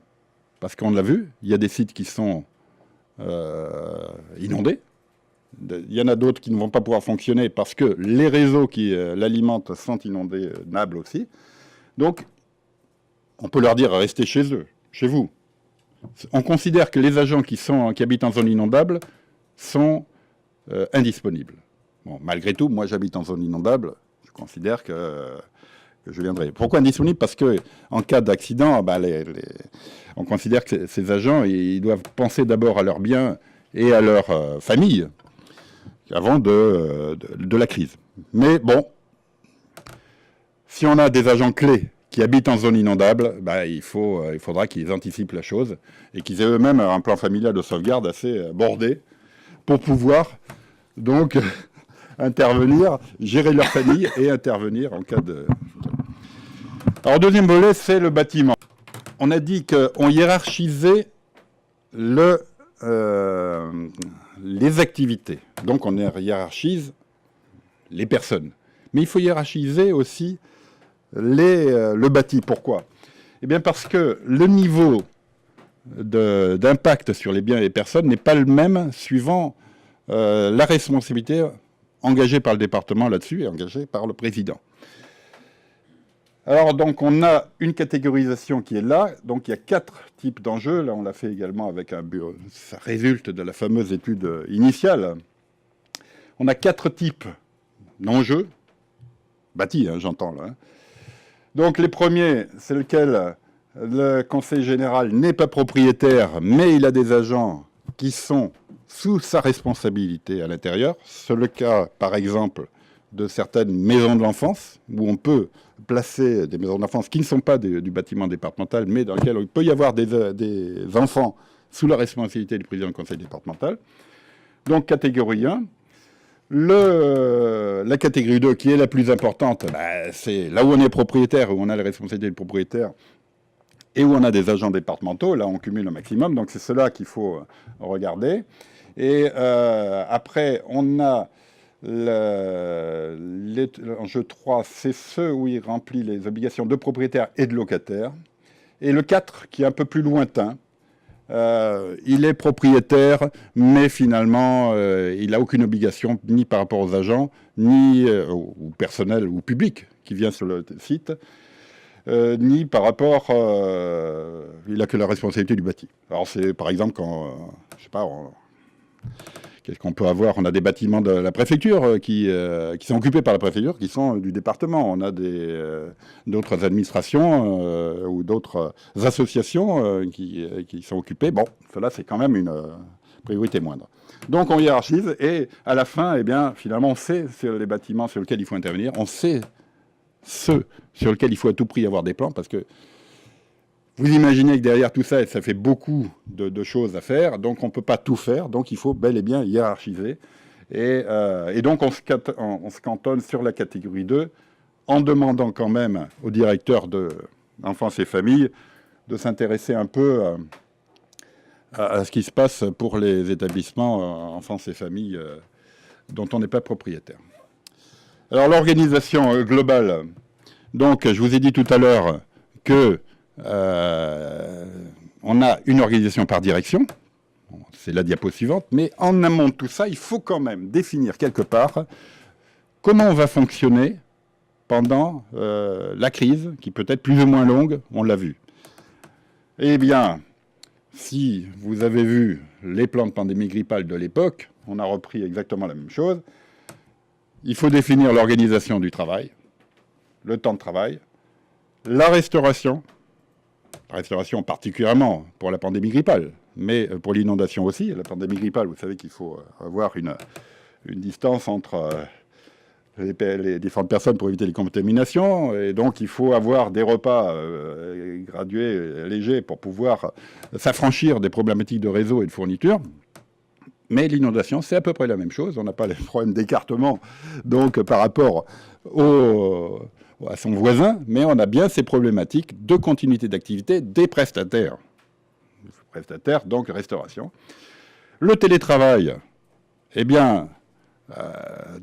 Parce qu'on l'a vu, il y a des sites qui sont inondés. Il y en a d'autres qui ne vont pas pouvoir fonctionner parce que les réseaux qui l'alimentent sont inondables aussi. Donc, on peut leur dire restez chez eux, chez vous. On considère que les agents qui habitent en zone inondable sont indisponibles. Bon, malgré tout, moi j'habite en zone inondable, je considère que je viendrai. Pourquoi indisponible? Parce qu'en cas d'accident, on considère que ces agents ils doivent penser d'abord à leurs biens et à leur famille avant de la crise. Mais bon, si on a des agents clés qui habitent en zone inondable, il faudra qu'ils anticipent la chose et qu'ils aient eux-mêmes un plan familial de sauvegarde assez bordé pour pouvoir donc intervenir, gérer leur famille et intervenir en cas de... Alors, deuxième volet, c'est le bâtiment. On a dit qu'on hiérarchisait les activités. Donc, on hiérarchise les personnes. Mais il faut hiérarchiser aussi le bâti. Pourquoi? Eh bien, parce que le niveau d'impact sur les biens et les personnes n'est pas le même suivant la responsabilité engagée par le département là-dessus et engagée par le président. Alors, donc, on a une catégorisation qui est là. Donc, il y a 4 types d'enjeux. Là, on l'a fait également avec un bureau. Ça résulte de la fameuse étude initiale. On a 4 types d'enjeux. Bâtis, j'entends là. Donc, les premiers, c'est lequel le conseil général n'est pas propriétaire, mais il a des agents qui sont sous sa responsabilité à l'intérieur. C'est le cas, par exemple, de certaines maisons de l'enfance, où on peut placer des maisons d'enfance qui ne sont pas du bâtiment départemental, mais dans lesquelles il peut y avoir des enfants sous la responsabilité du président du conseil départemental. Donc, catégorie 1. La catégorie 2, qui est la plus importante, c'est là où on est propriétaire, où on a la responsabilité du propriétaire, et où on a des agents départementaux. Là, on cumule le maximum. Donc, c'est cela qu'il faut regarder. Et après, on a l'enjeu 3, c'est ceux où il remplit les obligations de propriétaire et de locataire. Et le 4, qui est un peu plus lointain, il est propriétaire, mais finalement, il n'a aucune obligation, ni par rapport aux agents, ni au personnel ou public qui vient sur le site, ni par rapport... il n'a que la responsabilité du bâti. Alors, c'est par exemple quand, je sais pas... Qu'est-ce qu'on peut avoir? On a des bâtiments de la préfecture qui sont occupés par la préfecture, qui sont du département. On a d'autres administrations ou d'autres associations qui sont occupées. Bon, cela, c'est quand même une priorité moindre. Donc, on hiérarchise et à la fin, eh bien, finalement, on sait sur les bâtiments sur lesquels il faut intervenir. On sait ceux sur lesquels il faut à tout prix avoir des plans parce que vous imaginez que derrière tout ça, ça fait beaucoup de choses à faire, donc on ne peut pas tout faire, donc il faut bel et bien hiérarchiser. Et donc on se cantonne sur la catégorie 2, en demandant quand même au directeur d'enfance et famille de s'intéresser un peu à ce qui se passe pour les établissements enfance et famille dont on n'est pas propriétaire. Alors l'organisation globale, donc je vous ai dit tout à l'heure que on a une organisation par direction, c'est la diapo suivante, mais en amont de tout ça, il faut quand même définir quelque part comment on va fonctionner pendant la crise, qui peut être plus ou moins longue, on l'a vu. Eh bien, si vous avez vu les plans de pandémie grippale de l'époque, on a repris exactement la même chose. Il faut définir l'organisation du travail, le temps de travail, la restauration particulièrement pour la pandémie grippale, mais pour l'inondation aussi. La pandémie grippale, vous savez qu'il faut avoir une distance entre les différentes personnes pour éviter les contaminations. Et donc, il faut avoir des repas gradués, légers, pour pouvoir s'affranchir des problématiques de réseau et de fourniture. Mais l'inondation, c'est à peu près la même chose. On n'a pas les problèmes d'écartement donc, par rapport à son voisin, mais on a bien ces problématiques de continuité d'activité des prestataires. Prestataires, donc restauration. Le télétravail, eh bien,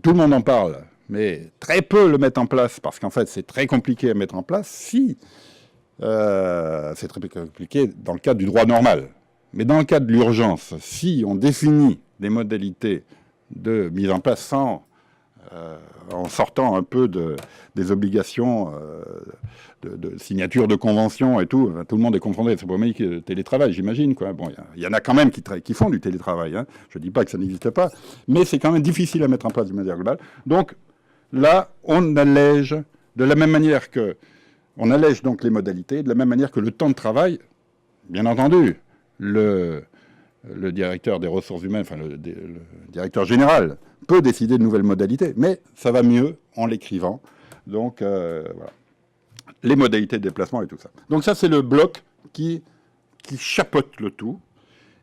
tout le monde en parle, mais très peu le mettent en place, parce qu'en fait, c'est très compliqué à mettre en place si c'est très compliqué dans le cadre du droit normal. Mais dans le cadre de l'urgence, si on définit des modalités de mise en place en sortant un peu des obligations de signature de convention et tout le monde est confronté à ce problème de télétravail, j'imagine. Bon, il y en a quand même qui font du télétravail. Hein. Je ne dis pas que ça n'existe pas, mais c'est quand même difficile à mettre en place d'une manière globale. Donc là, on allège de la même manière on allège donc les modalités, de la même manière que le temps de travail, bien entendu. Le directeur des ressources humaines, enfin le directeur général, peut décider de nouvelles modalités, mais ça va mieux en l'écrivant. Donc, voilà. Les modalités de déplacement et tout ça. Donc ça, c'est le bloc qui chapeaute le tout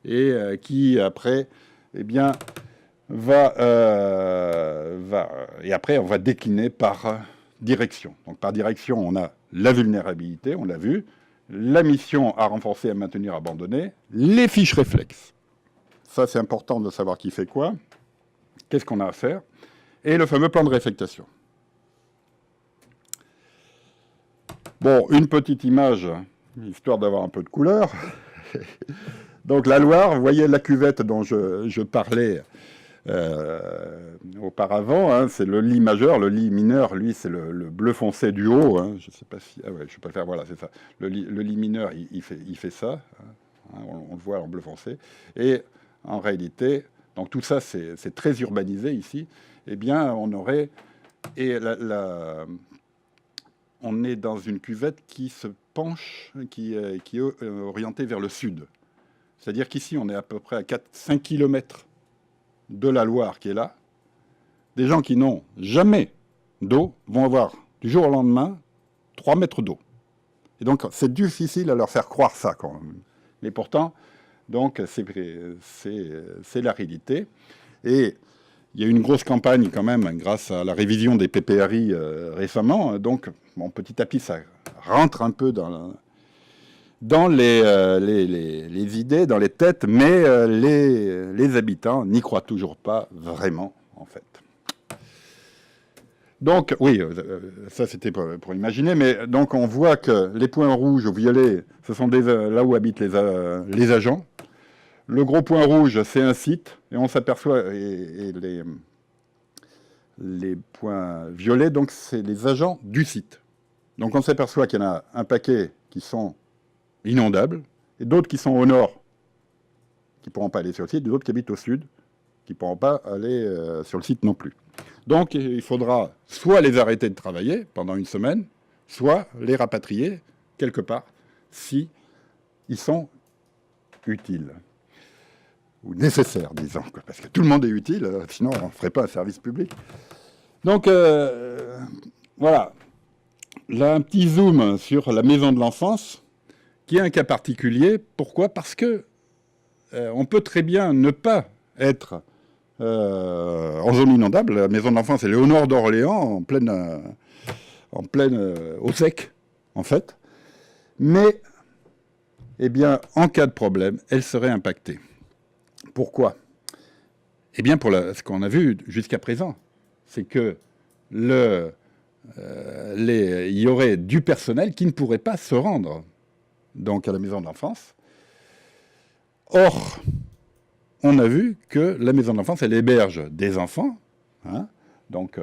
et qui, après, eh bien, et après, on va décliner par direction. Donc, par direction, on a la vulnérabilité, on l'a vu, la mission à renforcer, à maintenir, à abandonner, les fiches réflexes. Ça, c'est important de savoir qui fait quoi, qu'est-ce qu'on a à faire, et le fameux plan de réaffectation. Bon, une petite image, histoire d'avoir un peu de couleur. Donc la Loire, vous voyez la cuvette dont je parlais auparavant, hein, c'est le lit majeur, le lit mineur, lui, c'est le bleu foncé du haut. Hein, je ne sais pas si... Ah ouais, je préfère, voilà, c'est ça. Le lit mineur, il fait ça. Hein, on le voit en bleu foncé. Et en réalité, donc tout ça, c'est très urbanisé ici. Eh bien, on aurait... Et on est dans une cuvette qui se penche, qui est orientée vers le sud. C'est-à-dire qu'ici, on est à peu près à 4-5 km de la Loire qui est là. Des gens qui n'ont jamais d'eau vont avoir, du jour au lendemain, 3 mètres d'eau. Et donc, c'est difficile à leur faire croire ça, quand même. Mais pourtant, donc, c'est la réalité. Et il y a eu une grosse campagne, quand même, grâce à la révision des PPRI récemment. Donc, bon, petit à petit, ça rentre un peu dans les idées, dans les têtes, mais les habitants n'y croient toujours pas vraiment, en fait. Donc, oui, ça c'était pour imaginer, mais donc on voit que les points rouges ou violets, ce sont là où habitent les agents. Le gros point rouge, c'est un site, et on s'aperçoit, et les points violets, donc c'est les agents du site. Donc on s'aperçoit qu'il y en a un paquet qui sont inondables, et d'autres qui sont au nord, qui ne pourront pas aller sur le site, et d'autres qui habitent au sud, qui ne pourront pas aller sur le site non plus. Donc il faudra soit les arrêter de travailler pendant une semaine, soit les rapatrier quelque part, si ils sont utiles. Ou nécessaires, disons, parce que tout le monde est utile, sinon on ne ferait pas un service public. Donc voilà, là un petit zoom sur la maison de l'enfance, qui est un cas particulier. Pourquoi ? Parce que on peut très bien ne pas être en zone inondable. La maison de l'enfance, elle est au nord d'Orléans, en pleine au sec, en fait. Mais, eh bien, en cas de problème, elle serait impactée. Pourquoi ? Eh bien, pour ce qu'on a vu jusqu'à présent, c'est que il y aurait du personnel qui ne pourrait pas se rendre donc à la maison de l'enfance. Or, on a vu que la maison de l'enfance, elle héberge des enfants, hein, donc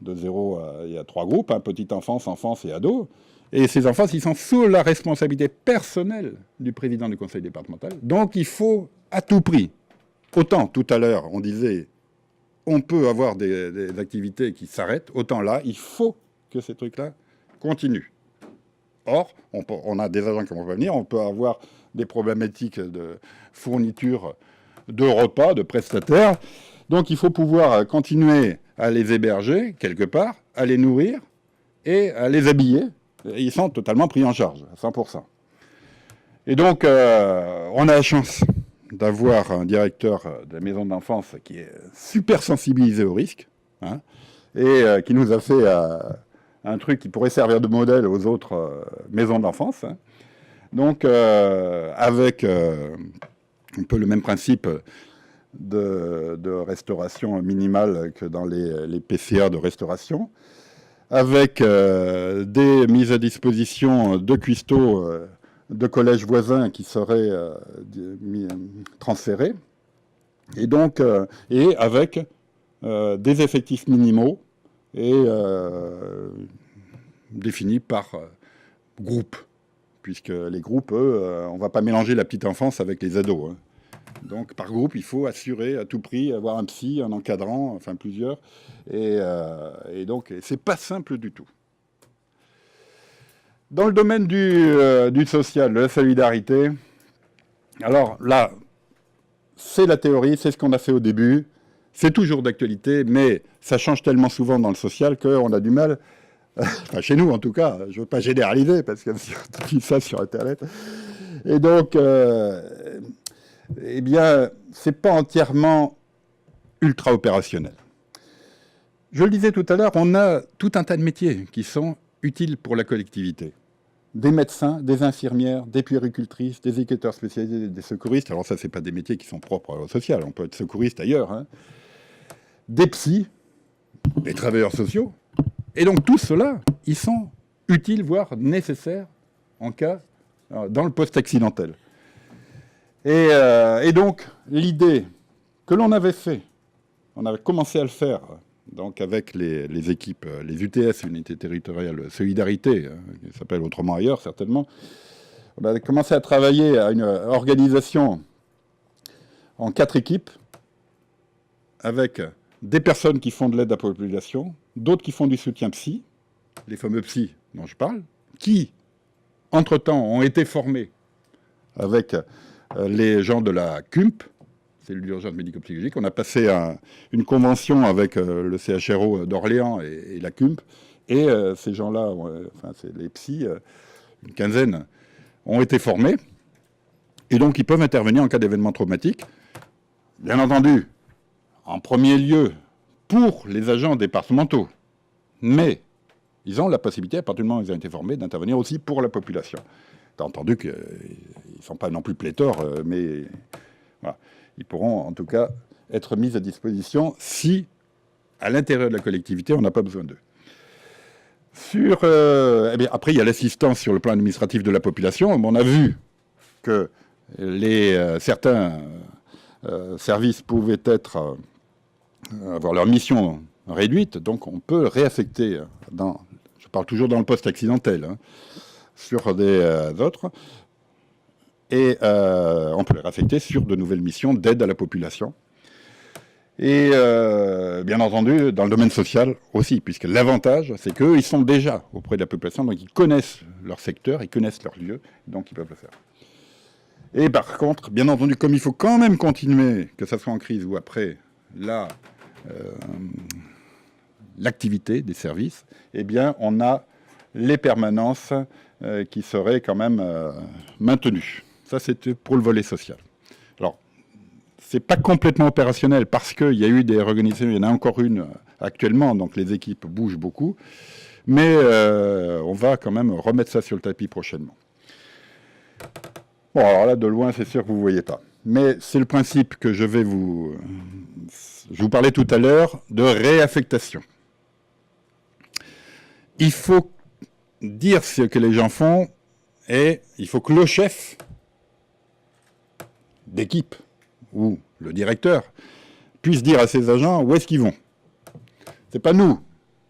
de 0 il y a 3 groupes, hein, petite enfance, enfance et ado. Et ces enfants, ils sont sous la responsabilité personnelle du président du conseil départemental. Donc, il faut à tout prix, autant tout à l'heure, on disait, on peut avoir des activités qui s'arrêtent, autant là, il faut que ces trucs-là continuent. Or, on a des agents qui vont pas venir, on peut avoir des problématiques de fourniture de repas, de prestataires. Donc il faut pouvoir continuer à les héberger quelque part, à les nourrir et à les habiller. Et ils sont totalement pris en charge, à 100%. Et donc, on a la chance d'avoir un directeur de la maison d'enfance qui est super sensibilisé au risque, hein, et qui nous a fait un truc qui pourrait servir de modèle aux autres maisons d'enfance. Hein. Donc, avec un peu le même principe de restauration minimale que dans les PCA de restauration, avec des mises à disposition de cuistots de collèges voisins qui seraient transférés, et donc et avec des effectifs minimaux et définis par groupe, puisque les groupes, eux, on ne va pas mélanger la petite enfance avec les ados. Hein. Donc par groupe, il faut assurer à tout prix avoir un psy, un encadrant, enfin plusieurs, et donc c'est pas simple du tout. Dans le domaine du social, de la solidarité, alors là, c'est la théorie, c'est ce qu'on a fait au début, c'est toujours d'actualité, mais ça change tellement souvent dans le social qu'on a du mal, enfin chez nous en tout cas, je ne veux pas généraliser parce que si on dit ça sur Internet, et donc, eh bien, c'est pas entièrement ultra opérationnel. Je le disais tout à l'heure, on a tout un tas de métiers qui sont utiles pour la collectivité. Des médecins, des infirmières, des puéricultrices, des éducateurs spécialisés, des secouristes. Alors ça, c'est pas des métiers qui sont propres au social. On peut être secouriste ailleurs. Hein. Des psys, des travailleurs sociaux. Et donc tout cela, ils sont utiles, voire nécessaires en cas dans le post-accidentel. Et donc l'idée que l'on avait fait, on avait commencé à le faire. Donc avec les équipes, les UTS, Unités territoriales solidarité, qui s'appelle autrement ailleurs certainement, on a commencé à travailler à une organisation en 4 équipes, avec des personnes qui font de l'aide à la population, d'autres qui font du soutien psy, les fameux psys dont je parle, qui, entre-temps, ont été formés avec les gens de la CUMP, cellule d'urgence médico-psychologique. On a passé une convention avec le CHRO d'Orléans et la CUMP. Et ces gens-là, enfin, c'est les psys, une quinzaine, ont été formés. Et donc, ils peuvent intervenir en cas d'événement traumatique. Bien entendu, en premier lieu, pour les agents départementaux. Mais ils ont la possibilité, à partir du moment où ils ont été formés, d'intervenir aussi pour la population. T'as entendu qu'ils ne sont pas non plus pléthores, mais voilà. Ils pourront en tout cas être mis à disposition si, à l'intérieur de la collectivité, on n'a pas besoin d'eux. Eh bien, après, il y a l'assistance sur le plan administratif de la population. On a vu que certains services pouvaient avoir leur mission réduite, donc on peut réaffecter, je parle toujours dans le poste accidentel, hein, sur des autres. Et on peut les réaffecter sur de nouvelles missions d'aide à la population. Et bien entendu, dans le domaine social aussi, puisque l'avantage, c'est qu'eux, ils sont déjà auprès de la population, donc ils connaissent leur secteur, ils connaissent leur lieu, donc ils peuvent le faire. Et par contre, bien entendu, comme il faut quand même continuer, que ce soit en crise ou après, l'activité des services, eh bien, on a les permanences qui seraient quand même maintenues. Ça, c'était pour le volet social. Alors, c'est pas complètement opérationnel parce qu'il y a eu des réorganisations, il y en a encore une actuellement, donc les équipes bougent beaucoup. Mais on va quand même remettre ça sur le tapis prochainement. Bon, alors là, de loin, c'est sûr que vous ne voyez pas. Mais c'est le principe que je vous parlais tout à l'heure de réaffectation. Il faut dire ce que les gens font et il faut que le chef d'équipe ou le directeur puisse dire à ses agents où est-ce qu'ils vont. C'est pas nous.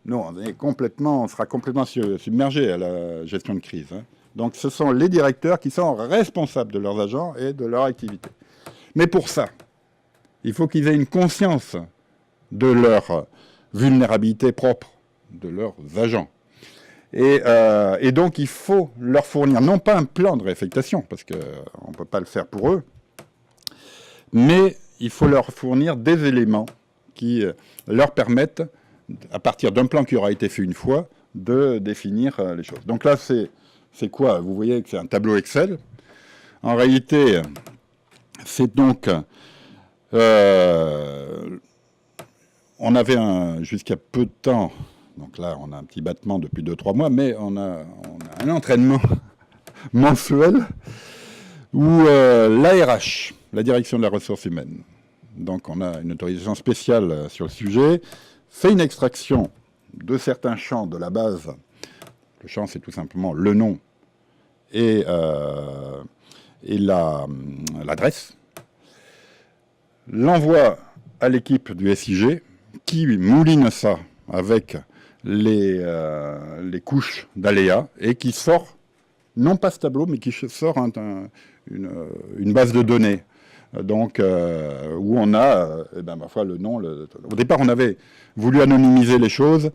Nous, on sera complètement submergés à la gestion de crise. Hein. Donc, ce sont les directeurs qui sont responsables de leurs agents et de leur activité. Mais pour ça, il faut qu'ils aient une conscience de leur vulnérabilité propre, de leurs agents. Et donc, il faut leur fournir, non pas un plan de réaffectation, parce qu'on ne peut pas le faire pour eux, mais il faut leur fournir des éléments qui leur permettent, à partir d'un plan qui aura été fait une fois, de définir les choses. Donc là, c'est quoi? Vous voyez que c'est un tableau Excel. En réalité, c'est donc... on avait jusqu'à peu de temps, donc là on a un petit battement depuis 2-3 mois, mais on a un entraînement mensuel où l'ARH, la direction de la ressource humaine, donc on a une autorisation spéciale sur le sujet, fait une extraction de certains champs de la base. Le champ, c'est tout simplement le nom et l'adresse. L'envoie à l'équipe du SIG qui mouline ça avec les couches d'aléas et qui sort, non pas ce tableau, mais qui sort une base de données. Donc, où on a, ma foi, le nom. Au départ, on avait voulu anonymiser les choses.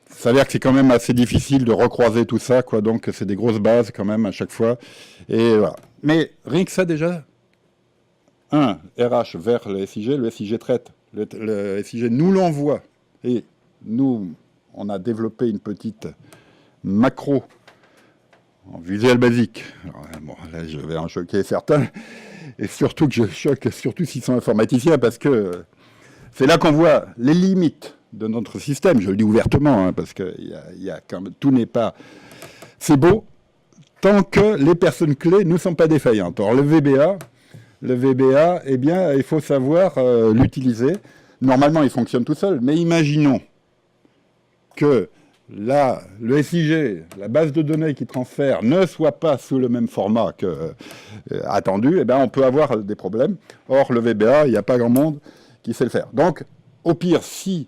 Ça a l'air que c'est quand même assez difficile de recroiser tout ça, quoi. Donc, c'est des grosses bases quand même à chaque fois. Et voilà. Mais rien que ça, déjà, RH vers le SIG traite. Le SIG nous l'envoie. Et nous, on a développé une petite macro en visuel basique. Alors, bon, là, je vais en choquer certains. Et surtout que je choque, surtout s'ils sont informaticiens, parce que c'est là qu'on voit les limites de notre système. Je le dis ouvertement, parce que quand même, tout n'est pas... C'est beau, tant que les personnes clés ne sont pas défaillantes. Or, le VBA, eh bien, il faut savoir l'utiliser. Normalement, il fonctionne tout seul, mais imaginons que là, le SIG, la base de données qui transfère, ne soit pas sous le même format que attendu, eh bien, on peut avoir des problèmes. Or, le VBA, il n'y a pas grand monde qui sait le faire. Donc, au pire, si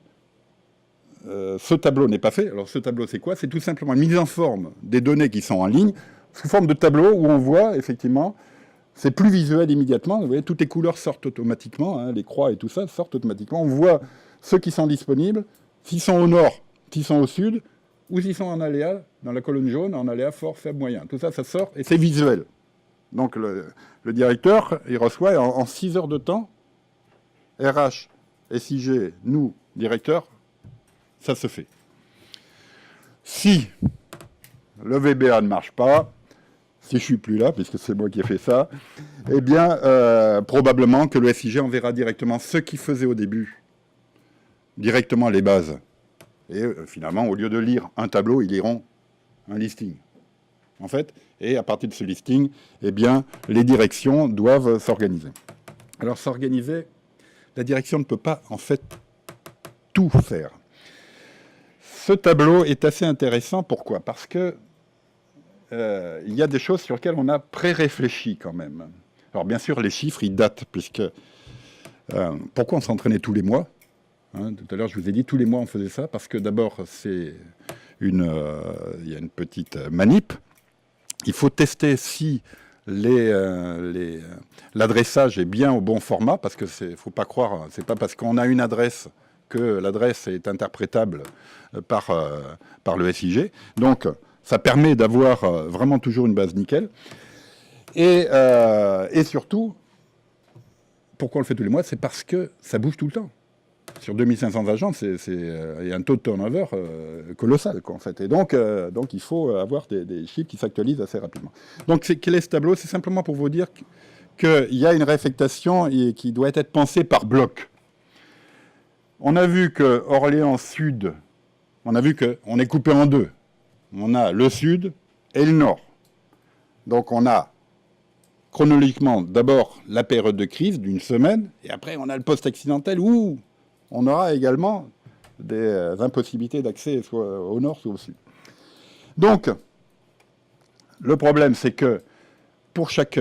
ce tableau n'est pas fait, alors ce tableau, c'est quoi? C'est tout simplement une mise en forme des données qui sont en ligne, sous forme de tableau où on voit, effectivement, c'est plus visuel immédiatement. Vous voyez, toutes les couleurs sortent automatiquement, les croix et tout ça sortent automatiquement. On voit ceux qui sont disponibles, s'ils sont au nord, s'ils sont au sud, ou s'ils sont en aléa, dans la colonne jaune, en aléa fort, faible, moyen. Tout ça, ça sort et c'est visuel. Donc le directeur, il reçoit en 6 heures de temps, RH, SIG, nous, directeur, ça se fait. Si le VBA ne marche pas, si je suis plus là, puisque c'est moi qui ai fait ça, eh bien, probablement que le SIG enverra directement ce qu'il faisait au début, directement les bases. Et finalement, au lieu de lire un tableau, ils liront un listing. En fait, et à partir de ce listing, eh bien, les directions doivent s'organiser. Alors, s'organiser, la direction ne peut pas, en fait, tout faire. Ce tableau est assez intéressant. Pourquoi? Parce que il y a des choses sur lesquelles on a pré-réfléchi quand même. Alors bien sûr, les chiffres, ils datent, puisque... pourquoi on s'entraînait tous les mois? Tout à l'heure, je vous ai dit, tous les mois, on faisait ça, parce que d'abord, il y a une petite manip. Il faut tester si l'adressage est bien au bon format, parce que faut pas croire, c'est pas parce qu'on a une adresse que l'adresse est interprétable par le SIG. Donc, ça permet d'avoir vraiment toujours une base nickel. Et surtout, pourquoi on le fait tous les mois? C'est parce que ça bouge tout le temps. Sur 2500 agents, il y a un taux de turnover colossal, quoi, en fait. Et donc il faut avoir des chiffres qui s'actualisent assez rapidement. Donc, quel est ce tableau? C'est simplement pour vous dire qu'il y a une réaffectation qui doit être pensée par bloc. On a vu que Orléans Sud, on a vu qu'on est coupé en deux. On a le sud et le nord. Donc on a chronologiquement d'abord la période de crise d'une semaine, et après on a le post-accidentel où on aura également des impossibilités d'accès soit au nord, soit au sud. Donc, le problème, c'est que pour chaque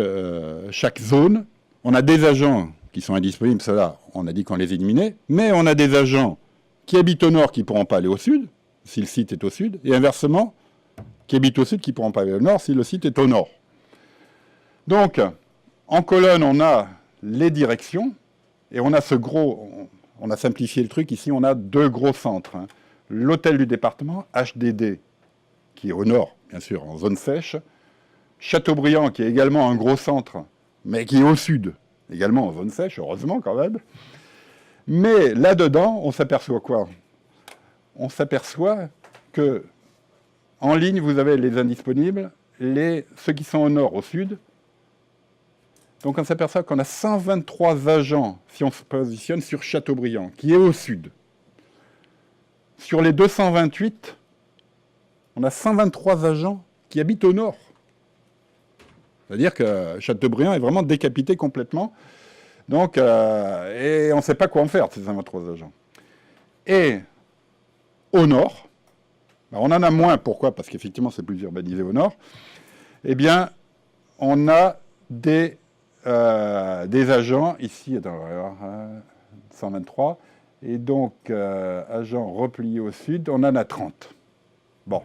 zone, on a des agents qui sont indisponibles, cela, on a dit qu'on les éliminait, mais on a des agents qui habitent au nord qui ne pourront pas aller au sud, si le site est au sud, et inversement, qui habitent au sud qui ne pourront pas aller au nord si le site est au nord. Donc, en colonne, on a les directions, et on a ce gros... On a simplifié le truc, ici on a deux gros centres. l'hôtel du département, HDD, qui est au nord, bien sûr, en zone sèche, Chateaubriand, qui est également un gros centre, mais qui est au sud, également en zone sèche, heureusement quand même. Mais là-dedans, on s'aperçoit quoi? On s'aperçoit que en ligne, vous avez les indisponibles, ceux qui sont au nord, au sud. Donc on s'aperçoit qu'on a 123 agents, si on se positionne sur Chateaubriand, qui est au sud. Sur les 228, on a 123 agents qui habitent au nord. C'est-à-dire que Chateaubriand est vraiment décapité complètement. Donc, et on ne sait pas quoi en faire, ces 123 agents. Et au nord, on en a moins, pourquoi? Parce qu'effectivement, c'est plus urbanisé au nord. Eh bien, on a des agents, ici, 123, et donc, agents repliés au sud, on en a 30. Bon.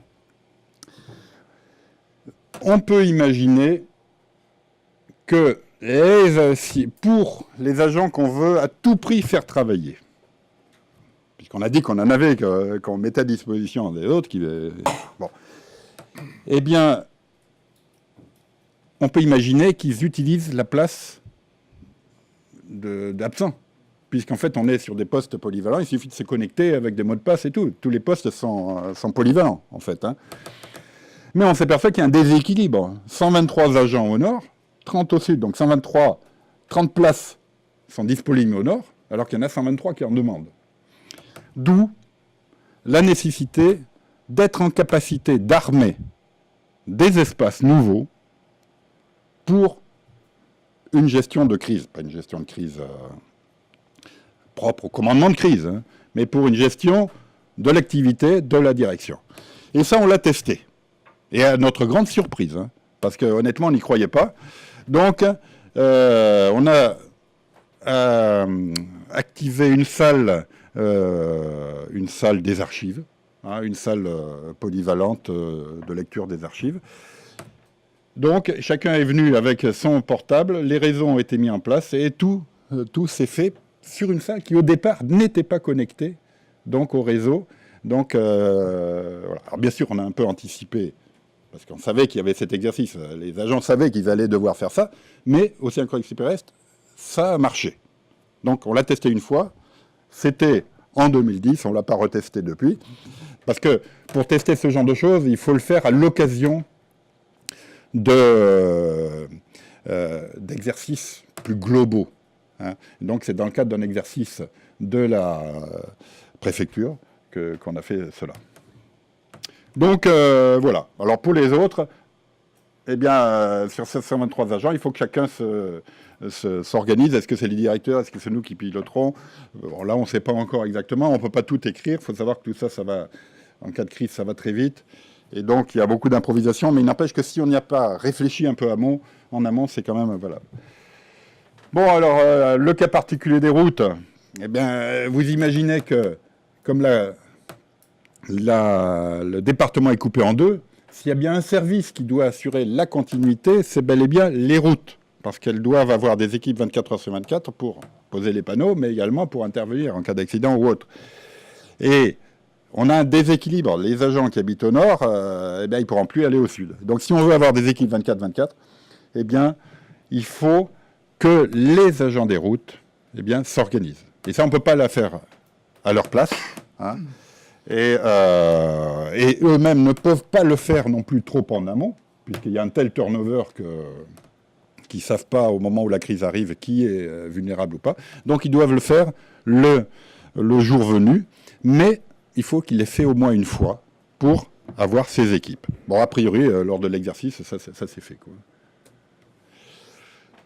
On peut imaginer que pour les agents qu'on veut à tout prix faire travailler, puisqu'on a dit qu'on en avait, qu'on mettait à disposition des autres, bon. Eh bien, on peut imaginer qu'ils utilisent la place d'absents, puisqu'en fait, on est sur des postes polyvalents, il suffit de se connecter avec des mots de passe et tout. Tous les postes sont polyvalents, en fait. Hein. Mais on s'aperçoit qu'il y a un déséquilibre. 123 agents au nord, 30 au sud, donc 123, 30 places sont disponibles au nord, alors qu'il y en a 123 qui en demandent. D'où la nécessité d'être en capacité d'armer des espaces nouveaux pour une gestion de crise. Pas une gestion de crise propre au commandement de crise, hein, mais pour une gestion de l'activité de la direction. Et ça, on l'a testé. Et à notre grande surprise, hein, parce que honnêtement, on n'y croyait pas. Donc, on a activé une salle des archives, hein, une salle polyvalente de lecture des archives. Donc, chacun est venu avec son portable, les réseaux ont été mis en place et tout s'est fait sur une salle qui, au départ, n'était pas connectée donc, au réseau. Donc, voilà. Alors, bien sûr, on a un peu anticipé, parce qu'on savait qu'il y avait cet exercice. Les agents savaient qu'ils allaient devoir faire ça, mais au Synchro-Express, ça a marché. Donc, on l'a testé une fois. C'était en 2010, on ne l'a pas retesté depuis. Parce que pour tester ce genre de choses, il faut le faire à l'occasion d'exercices plus globaux. Hein. Donc, c'est dans le cadre d'un exercice de la préfecture qu'on a fait cela. Donc, voilà. Alors, pour les autres, eh bien, sur ces 123 agents, il faut que chacun s'organise. Est-ce que c'est les directeurs? Est-ce que c'est nous qui piloterons? Bon, là, on ne sait pas encore exactement. On ne peut pas tout écrire. Il faut savoir que tout ça, ça va, en cas de crise, ça va très vite. Et donc, il y a beaucoup d'improvisation. Mais il n'empêche que si on n'y a pas réfléchi un peu en amont, c'est quand même valable. Bon, alors, le cas particulier des routes, eh bien, vous imaginez que, comme le département est coupé en deux, s'il y a bien un service qui doit assurer la continuité, c'est bel et bien les routes. Parce qu'elles doivent avoir des équipes 24 heures sur 24 pour poser les panneaux, mais également pour intervenir en cas d'accident ou autre. Et on a un déséquilibre. Les agents qui habitent au nord, eh bien, ils ne pourront plus aller au sud. Donc si on veut avoir des équipes 24-24, eh bien, il faut que les agents des routes eh bien, s'organisent. Et ça, on ne peut pas la faire à leur place. Hein. Et eux-mêmes ne peuvent pas le faire non plus trop en amont, puisqu'il y a un tel turnover qu'ils ne savent pas au moment où la crise arrive qui est vulnérable ou pas. Donc ils doivent le faire le jour venu, mais il faut qu'il l'ait fait au moins une fois pour avoir ses équipes. Bon, a priori, lors de l'exercice, ça c'est fait, quoi.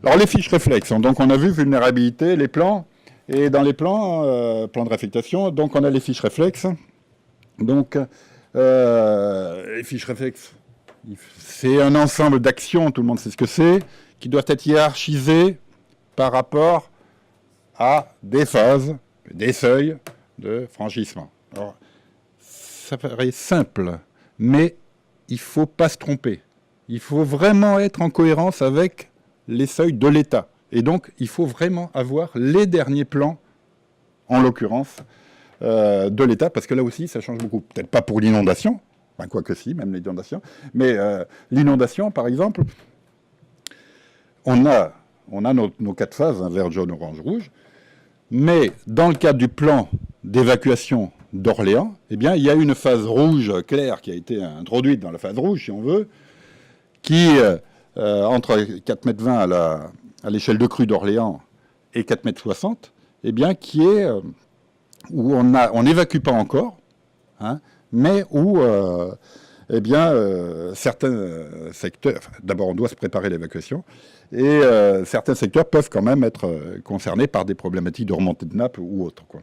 Alors les fiches réflexes, donc on a vu vulnérabilité, les plans, et dans les plans, plans de réaffectation, donc on a les fiches réflexes. Donc, les fiches réflexes, c'est un ensemble d'actions, tout le monde sait ce que c'est, qui doivent être hiérarchisées par rapport à des phases, des seuils de franchissement. Alors, ça paraît simple, mais il ne faut pas se tromper. Il faut vraiment être en cohérence avec les seuils de l'État. Et donc, il faut vraiment avoir les derniers plans, en l'occurrence, de l'État, parce que là aussi, ça change beaucoup. Peut-être pas pour l'inondation, enfin, quoi que si, même l'inondation, mais l'inondation, par exemple, on a nos 4 phases, hein, vert, jaune, orange, rouge, mais dans le cadre du plan d'évacuation d'Orléans, eh bien, il y a une phase rouge claire qui a été introduite dans la phase rouge, si on veut, qui, entre 4,20 m à l'échelle de crue d'Orléans et 4,60 m, eh bien, qui est où on n'évacue pas encore, hein, mais où eh bien, certains secteurs, d'abord on doit se préparer à l'évacuation, et certains secteurs peuvent quand même être concernés par des problématiques de remontée de nappe ou autres, quoi.